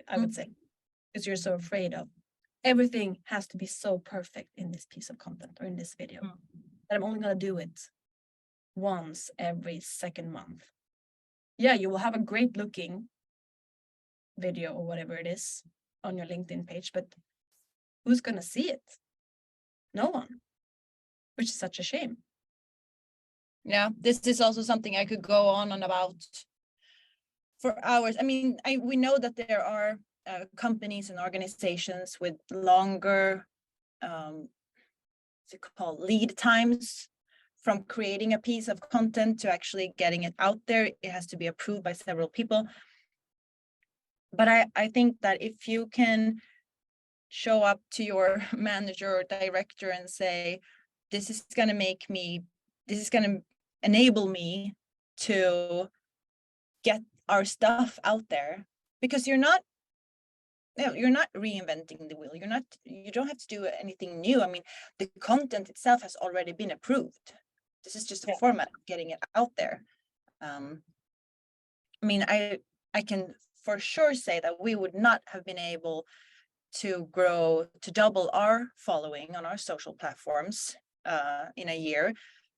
I would say, because you're so afraid of everything has to be so perfect in this piece of content or in this video that I'm only going to do it once every second month. Yeah, you will have a great looking video or whatever it is on your LinkedIn page, but who's going to see it? No one, which is such a shame. Yeah, this is also something I could go on and about for hours. I mean, we know that there are companies and organizations with longer what's it called, lead times from creating a piece of content to actually getting it out there. It has to be approved by several people. But I think that if you can show up to your manager or director and say, this is going to enable me to get our stuff out there, because you're not reinventing the wheel. You don't have to do anything new. I mean, the content itself has already been approved. This is just a format of getting it out there. I mean, I can for sure say that we would not have been able to double our following on our social platforms in a year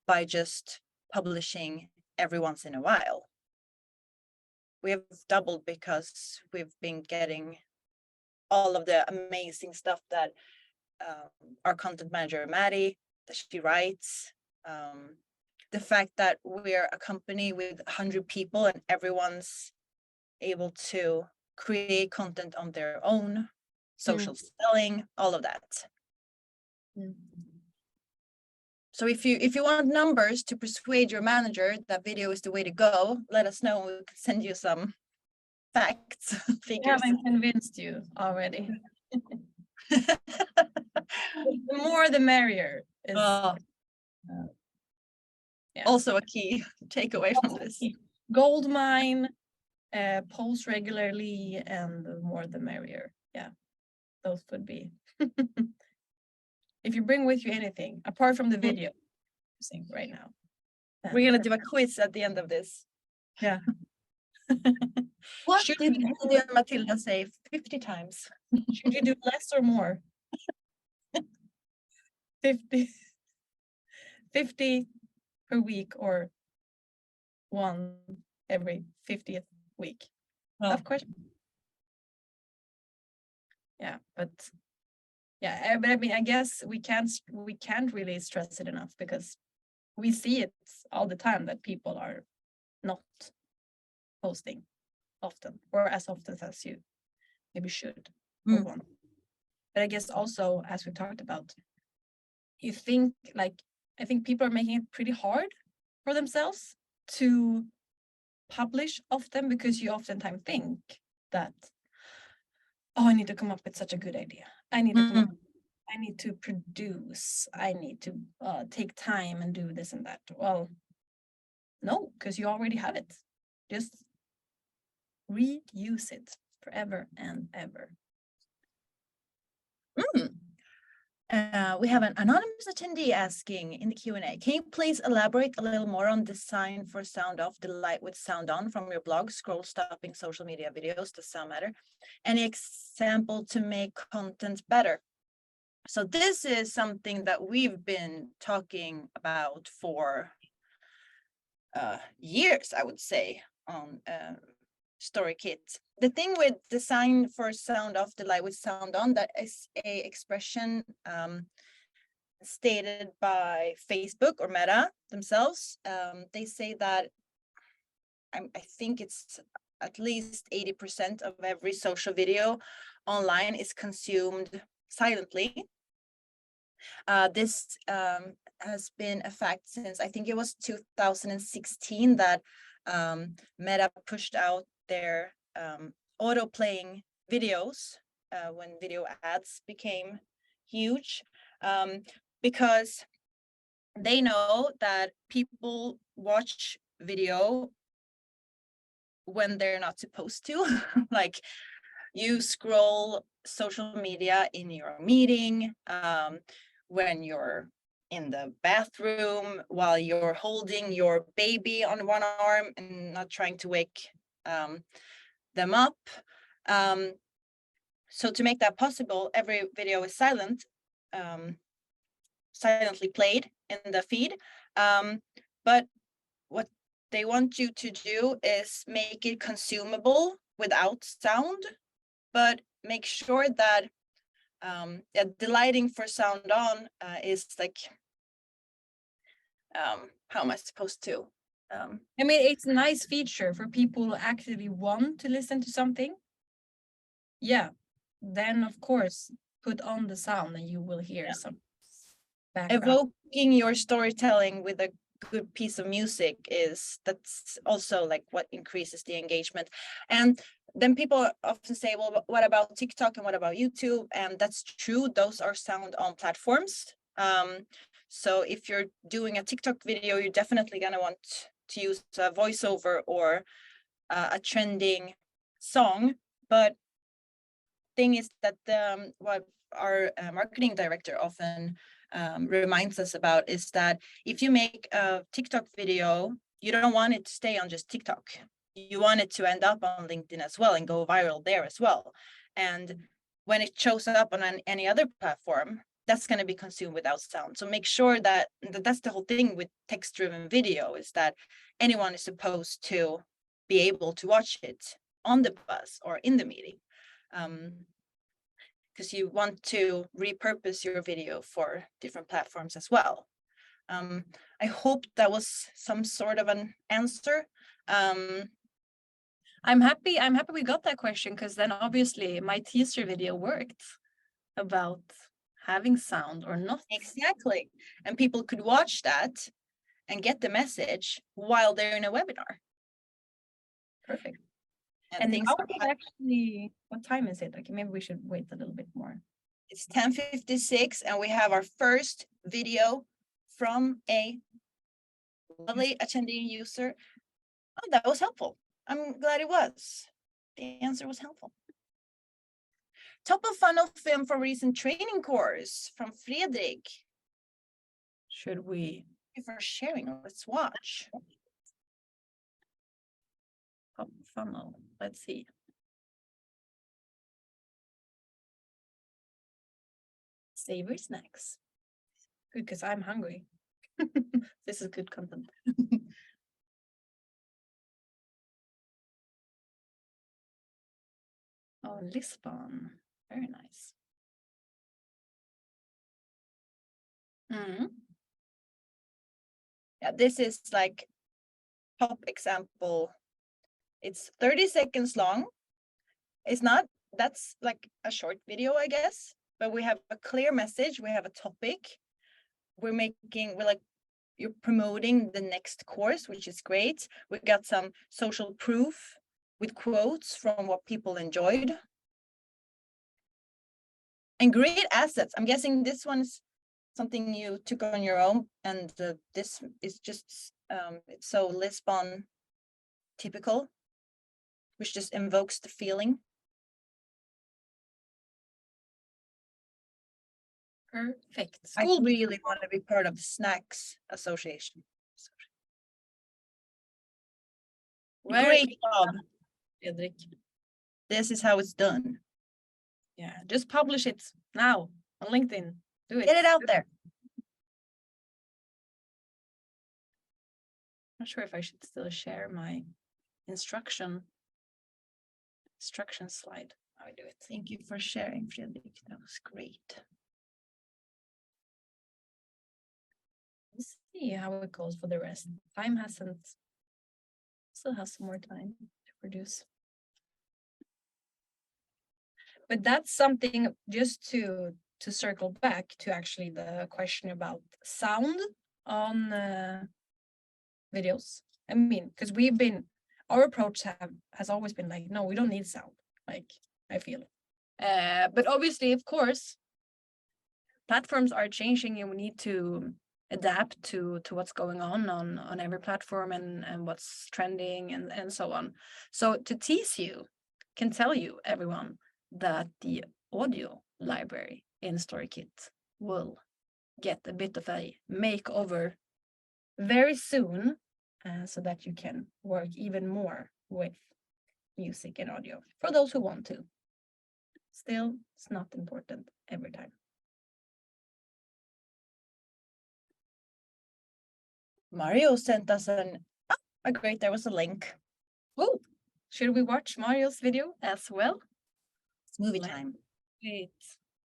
by just publishing every once in a while. We have doubled because we've been getting all of the amazing stuff that our content manager, Maddie, that she writes. The fact that we're a company with 100 people and everyone's able to create content on their own, social selling, all of that. So if you want numbers to persuade your manager that video is the way to go, let us know. We can send you some facts, figures. I haven't convinced you already. The more the merrier is also a key takeaway from this. Gold mine, post regularly, and the more the merrier. Yeah, those would be. If you bring with you anything apart from the video right now, we're gonna do a quiz at the end of this. Yeah. What did Matilda say 50 times? Should you do less or more? 50 per week or one every 50th week? Of course. Yeah, but I mean, I guess we can't really stress it enough, because we see it all the time that people are not posting often, or as often as you maybe should or want. But I guess also, as we talked about, I think people are making it pretty hard for themselves to publish often, because you oftentimes think that, oh, I need to come up with such a good idea. I need to produce. I need to take time and do this and that. Well, no, because you already have it. Just reuse it forever and ever. We have an anonymous attendee asking in the Q&A, can you please elaborate a little more on design for sound off, delight with sound on from your blog, scroll stopping social media videos, does sound matter? Any example to make content better? So this is something that we've been talking about for years, I would say, on StoryKit. The thing with design for sound off, delight with sound on, that is a expression stated by Facebook or Meta themselves. They say that I think it's at least 80% of every social video online is consumed silently. This has been a fact since, I think it was 2016, that Meta pushed out their auto playing videos when video ads became huge, because they know that people watch video when they're not supposed to. Like, you scroll social media in your meeting, when you're in the bathroom, while you're holding your baby on one arm and not trying to wake them up. So to make that possible, every video is silently played in the feed. But what they want you to do is make it consumable without sound, but make sure that delighting for sound on is like, how am I supposed to? I mean, it's a nice feature for people who actively want to listen to something. Yeah, then of course, put on the sound and you will hear some background. Evoking your storytelling with a good piece of music that's also like what increases the engagement. And then people often say, well, what about TikTok and what about YouTube? And that's true, those are sound on platforms. So if you're doing a TikTok video, you're definitely gonna want to use a voiceover or a trending song. But thing is that what our marketing director often reminds us about is that if you make a TikTok video, you don't want it to stay on just TikTok. You want it to end up on LinkedIn as well and go viral there as well. And when it shows up on any other platform, that's going to be consumed without sound. So make sure that that's the whole thing with text-driven video, is that anyone is supposed to be able to watch it on the bus or in the meeting. Because you want to repurpose your video for different platforms as well. I hope that was some sort of an answer. I'm happy we got that question, because then obviously my teaser video worked about having sound or not. Exactly. And people could watch that and get the message while they're in a webinar. Perfect. And now actually, what time is it? Okay, maybe we should wait a little bit more. It's 10:56 and we have our first video from a lovely attendee user. Oh, that was helpful. I'm glad it was. The answer was helpful. Top of funnel film for recent training course from Fredrik. Should we? Thank you for sharing. Let's watch. Top of funnel. Let's see. Savory snacks. Good, because I'm hungry. This is good content. Oh, Lisbon. Very nice. Yeah, this is like top example. It's 30 seconds long. It's not, that's like a short video, I guess, but we have a clear message, we have a topic, we're like, you're promoting the next course, which is great. We got some social proof with quotes from what people enjoyed. And great assets. I'm guessing this one's something you took on your own, and this is just, it's so Lisbon typical, which just invokes the feeling. Perfect. I really want to be part of the Snacks Association. Great job, Fredrik. This is how it's done. Yeah, just publish it now on LinkedIn. Do it. Get it out there. Not sure if I should still share my instruction slide. How I do it. Thank you for sharing, Fredrik. That was great. Let's see how it goes for the rest. Time hasn't. Still has some more time to produce. But that's something, just to circle back to actually the question about sound on videos. I mean, because our approach has always been like, no, we don't need sound. Like, I feel. But obviously, of course, platforms are changing, and we need to adapt to what's going on every platform, and what's trending, and so on. So to tease you, can tell you, everyone, that the audio library in StoryKit will get a bit of a makeover very soon, so that you can work even more with music and audio for those who want to. Still, it's not important every time. Mario sent us great, there was a link. Oh, should we watch Mario's video as well? It's movie time. Wait,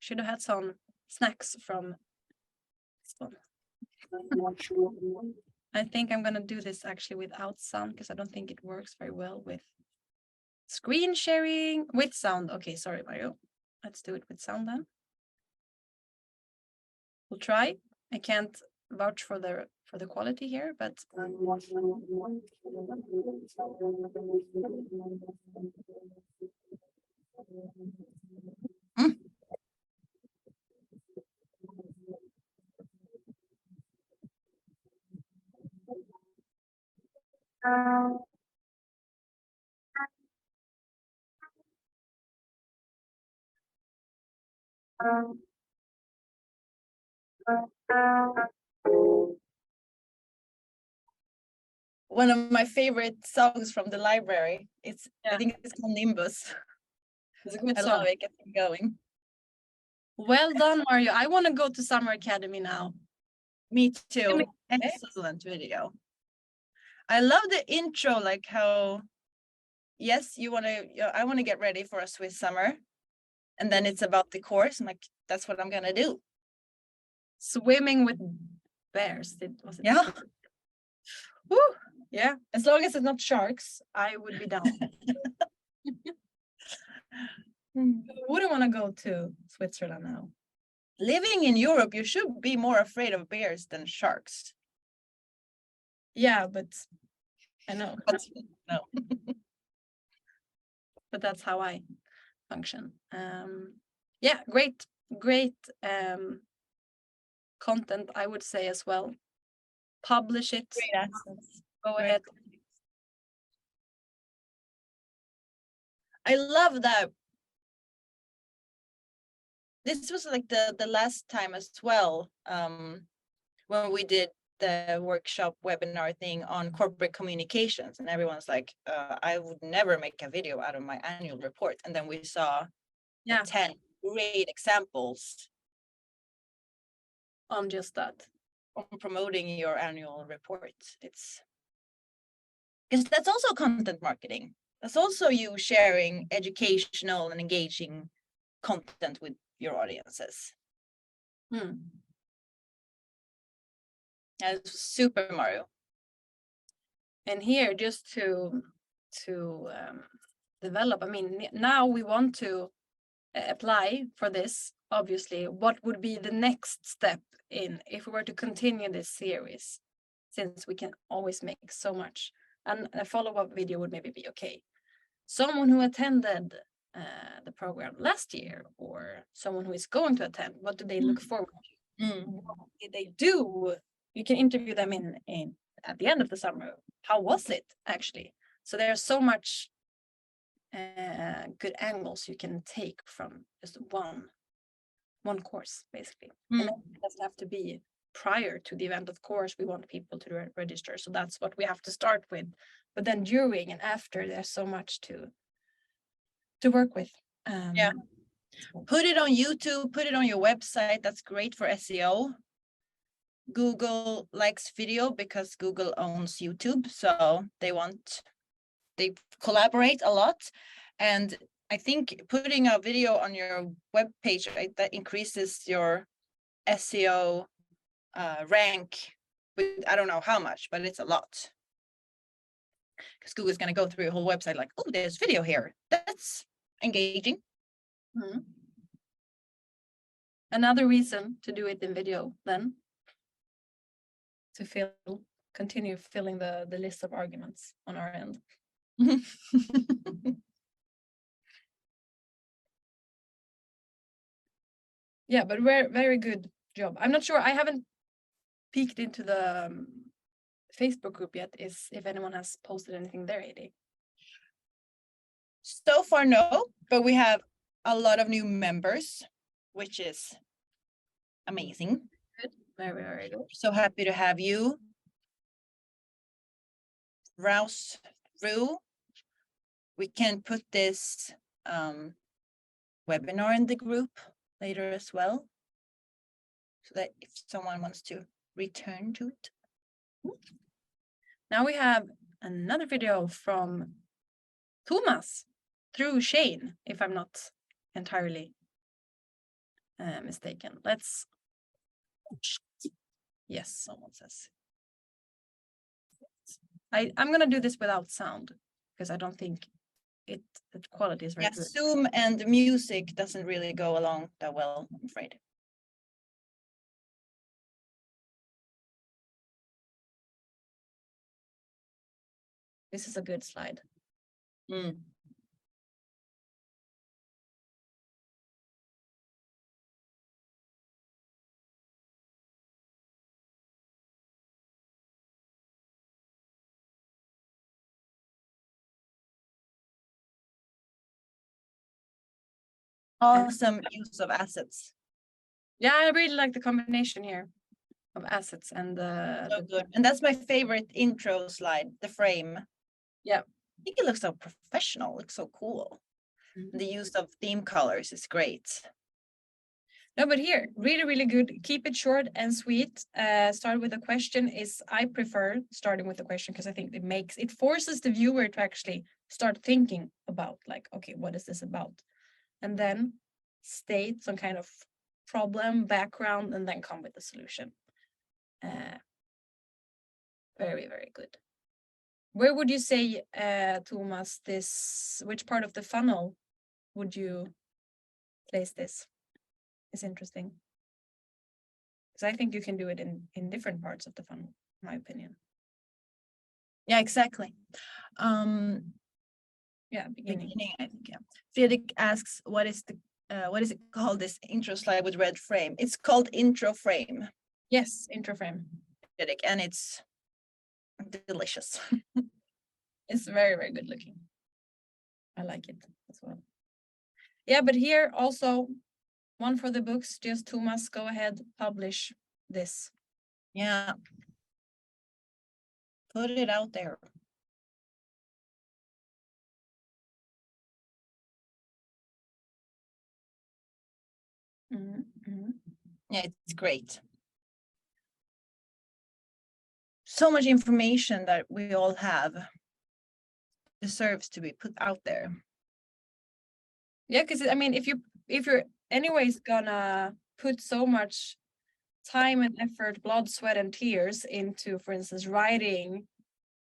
should have had some snacks from this one. I think I'm gonna do this actually without sound, because I don't think it works very well with screen sharing with sound. Okay, sorry, Mario. Let's do it with sound then. We'll try. I can't vouch for the quality here, but one of my favorite songs from the library. I think it's called Nimbus. it's a good I song. love it. Get me going. Well done, Mario. I want to go to Summer Academy now. Me too. Excellent video. I love the intro, like how, yes, I want to get ready for a Swiss summer. And then it's about the course. I'm like, that's what I'm gonna do. Swimming with bears. Was it? Yeah. Woo! Yeah. As long as it's not sharks, I would be down. Wouldn't want to go to Switzerland now. Living in Europe, you should be more afraid of bears than sharks. Yeah, but I know. But no. But that's how I function. Yeah, great content, I would say as well. Publish it. Great assets. Go ahead. I love that. This was like the last time as well, when we did the workshop webinar thing on corporate communications, and everyone's like, I would never make a video out of my annual report. And then we saw 10 great examples on just that, on promoting your annual report. It's because that's also content marketing. That's also you sharing educational and engaging content with your audiences. And it's Super Mario. And here, just to develop, I mean, now we want to apply for this, obviously, what would be the next step in if we were to continue this series, since we can always make so much, and a follow-up video would maybe be okay. Someone who attended the program last year, or someone who is going to attend, what do they look forward to? What did they do? You can interview them in at the end of the summer. How was it actually? So there's so much good angles you can take from just one course, basically. And it doesn't have to be prior to the event. Of course, we want people to register, so that's what we have to start with. But then during and after, there's so much to work with. Yeah. Put it on YouTube, put it on your website. That's great for SEO. Google likes video because Google owns YouTube, so they collaborate a lot. And I think putting a video on your web page, right, that increases your SEO rank with, I don't know how much, but it's a lot. Because Google's going to go through your whole website like, oh, there's video here. That's engaging. Another reason to do it in video then, to continue filling the list of arguments on our end. Yeah, but very good job. I'm not sure, I haven't peeked into the Facebook group yet, if anyone has posted anything there, Heidi. So far, no, but we have a lot of new members, which is amazing. Good. Very good. So happy to have you. Browse through. We can put this webinar in the group later as well, so that if someone wants to return to it. Now we have another video from Thomas through Shane, if I'm not entirely mistaken. Yes, someone says. I'm gonna do this without sound because I don't think the quality is very good. Zoom and music doesn't really go along that well, I'm afraid. This is a good slide. Awesome use of assets. Yeah, I really like the combination here of assets and So good. And that's my favorite intro slide, the frame. Yeah. I think it looks so professional, looks so cool. The use of theme colors is great. No, but here, really good. Keep it short and sweet. Start with a question. I prefer starting with a question because I think it forces the viewer to actually start thinking about, like, okay, what is this about? And then state some kind of problem, background, and then come with the solution. Very good. Where would you say, Thomas, which part of the funnel would you place this? Is interesting. Because I think you can do it in different parts of the funnel, in my opinion. Yeah, exactly. Yeah, beginning. I think, yeah. Fredrik asks, what is it called, this intro slide with red frame? It's called intro frame. Yes, intro frame. Fredrik, and it's delicious. It's very good looking. I like it as well. Yeah, but here also one for the books. Just Thomas, go ahead, publish this. Yeah. Put it out there. Yeah, it's great. So much information that we all have deserves to be put out there. Yeah, because I mean, if you're anyways gonna put so much time and effort, blood, sweat, and tears into, for instance, writing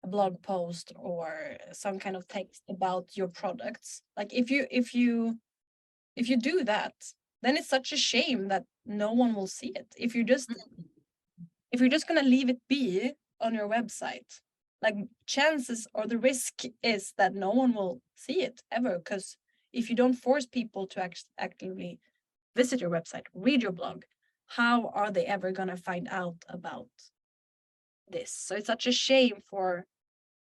a blog post or some kind of text about your products, like if you if you do that, then it's such a shame that no one will see it. If you're just gonna leave it be on your website, like chances or the risk is that no one will see it ever, because if you don't force people to actively visit your website, read your blog, how are they ever gonna find out about this? So it's such a shame for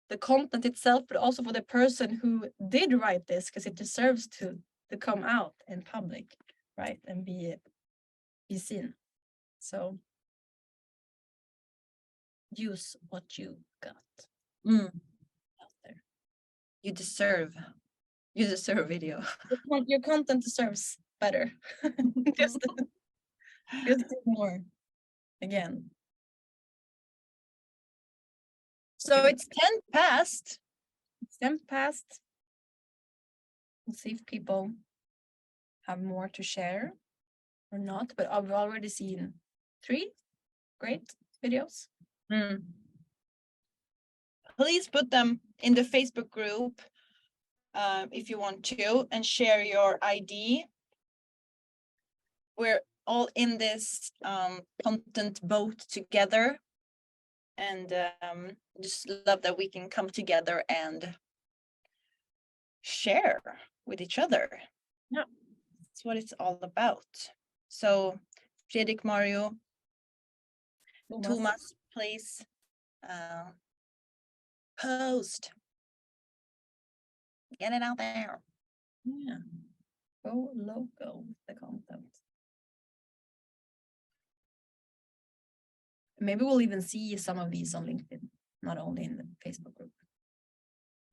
the content itself, but also for the person who did write this, because it deserves to come out in public, right, and be seen. So use what you got out there. You deserve video. Your content deserves better. just do more again. So it's 10 past. It's 10 past. We'll see if people have more to share or not, but I've already seen 3 great videos. Please put them in the Facebook group if you want to, and share your ID. We're all in this content boat together, and just love that we can come together and share with each other. Yeah, that's what it's all about. So Fredrik, Mario, Thomas, please post, get it out there. Yeah, go local with the content. Maybe we'll even see some of these on LinkedIn, not only in the Facebook group.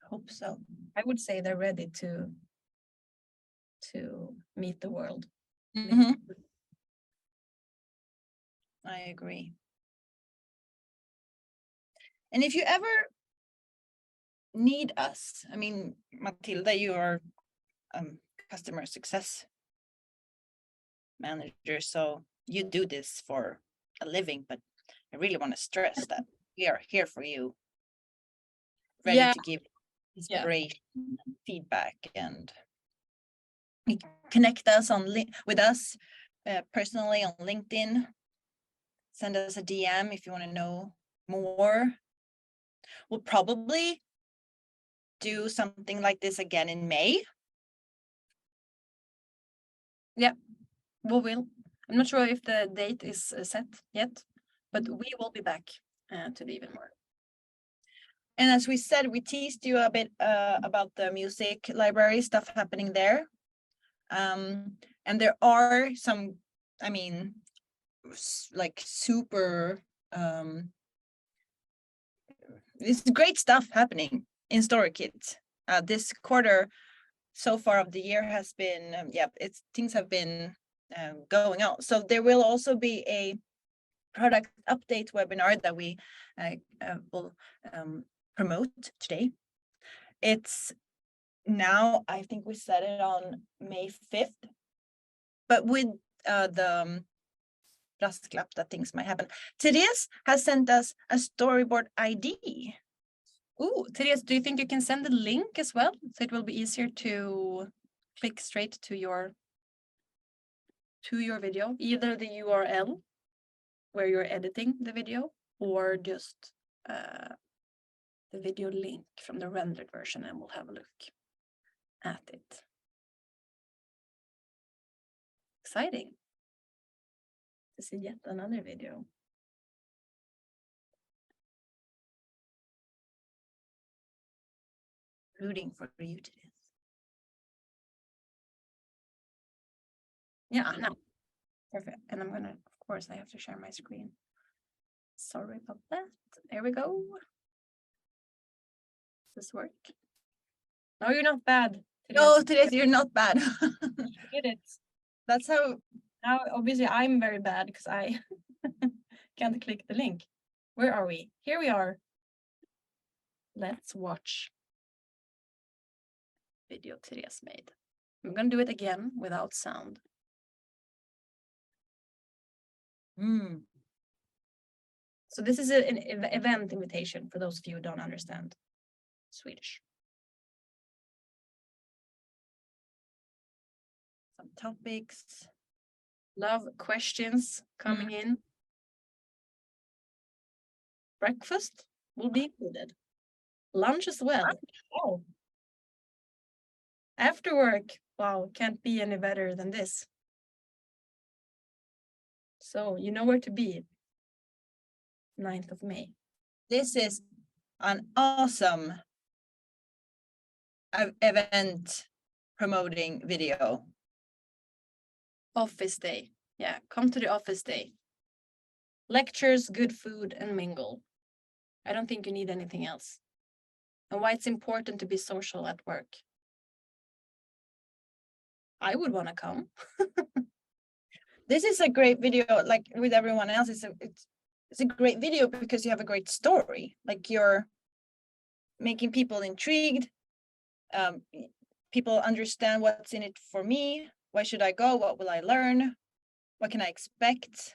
Hope so. I would say they're ready to meet the world. I agree. And if you ever need us, I mean, Matilda, you are customer success manager, so you do this for a living, but I really want to stress that we are here for you, ready to give inspiration, feedback, and connect us with us personally on LinkedIn. Send us a DM if you want to know more. We'll probably do something like this again in May. Yeah, we will. I'm not sure if the date is set yet, but we will be back to do even more. And as we said, we teased you a bit about the music library stuff happening there. And there are some, I mean, like super, it's great stuff happening in StoryKit. This quarter so far of the year has been, things have been going on. So there will also be a product update webinar that we will promote today. It's now, I think we set it on May 5th, but with the brasklapp that things might happen. Therese has sent us a storyboard ID. Ooh, Therese, do you think you can send the link as well, so it will be easier to click straight to your video, either the URL where you're editing the video, or just the video link from the rendered version, and we'll have a look at it. Exciting to see yet another video. Rooting for you to this. Yeah, no. Perfect. And I'm gonna, of course, I have to share my screen. Sorry about that. There we go. Does this work? No, you're not bad. No, Therese, you're not bad. Did it. That's how. Now, obviously, I'm very bad because I can't click the link. Where are we? Here we are. Let's watch video Therese made. I'm gonna do it again without sound. So this is an event invitation for those of you who don't understand Swedish. some topics. Love questions coming in. Breakfast will be included. Lunch as well. Oh. After work, wow, can't be any better than this. So you know where to be. 9th of May. This is an awesome event promoting video. Office day. Yeah, come to the office day. Lectures, good food, and mingle. I don't think you need anything else. And why it's important to be social at work. I would want to come. This is a great video, like with everyone else. It's a great video because you have a great story. Like you're making people intrigued. People understand what's in it for me. Why should I go? What will I learn? What can I expect?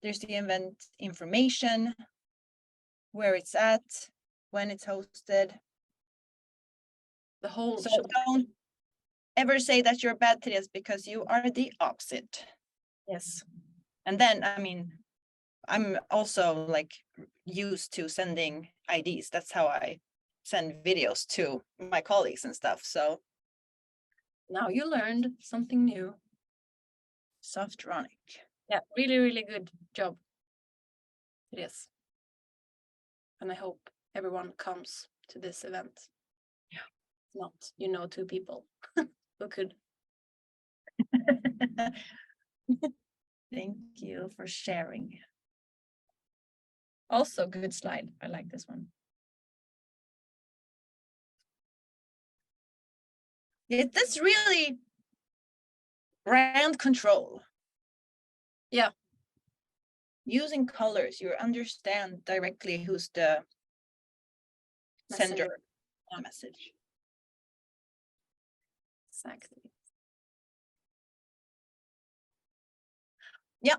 There's the event information, where it's at, when it's hosted. The whole So don't ever say that you're bad, Therese, because you are the opposite. Yes. And then, I mean, I'm also like used to sending IDs. That's how I send videos to my colleagues and stuff. So now you learned something new. Softronic. Yeah, really, really good job. It is. And I hope everyone comes to this event. Yeah. Not, 2 people who could. Thank you for sharing. Also good slide. I like this one. That's really brand control. Yeah. Using colors, you understand directly who's the sender of the message. Exactly. Yeah,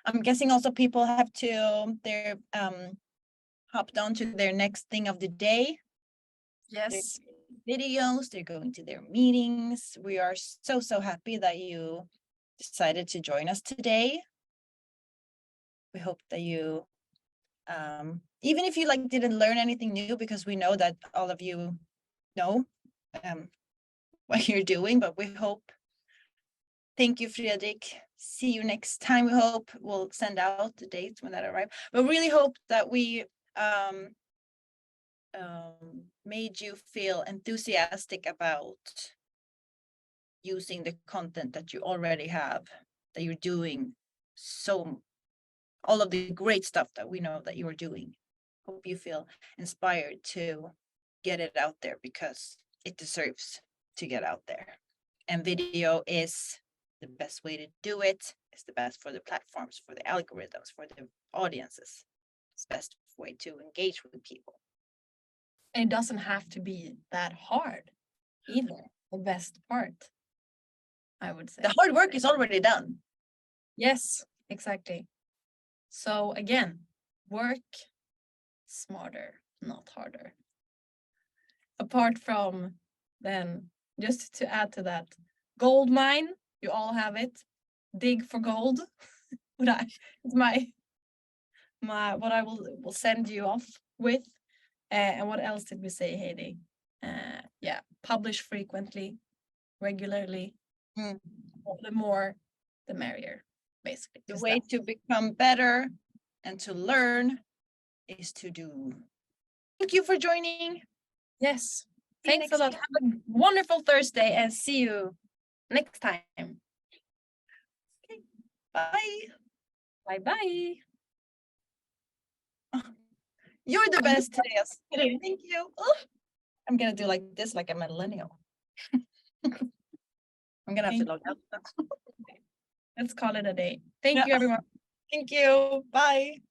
I'm guessing also people have to, they're hopped on to their next thing of the day. Yes. Videos, they're going to their meetings. We are so happy that you decided to join us today. We hope that you, even if you didn't learn anything new, because we know that all of you know what you're doing, but we hope. Thank you, Fredrik. See you next time. We hope we'll send out the dates when that arrive. But really hope that we made you feel enthusiastic about using the content that you already have, that you're doing all of the great stuff that we know that you're doing. Hope you feel inspired to get it out there because it deserves to get out there. And video is the best way to do it. It's the best for the platforms, for the algorithms, for the audiences. It's the best way to engage with people. And it doesn't have to be that hard either. The best part, I would say. The hard work is already done. Yes, exactly. So again, work smarter, not harder. Apart from then, just to add to that, gold mine, you all have it. Dig for gold. It's my what I will send you off with. And what else did we say, Heidi? Yeah, publish frequently, regularly. The more, the merrier, basically. The way to become better and to learn is to do. Thank you for joining. Yes. Thanks a lot. Have a wonderful Thursday and see you next time. Okay. Bye. Bye-bye. You're the best, Therese. Thank you. I'm going to do like this, like a millennial. I'm going to have to log out. Let's call it a day. Thank you, everyone. Thank you. Bye.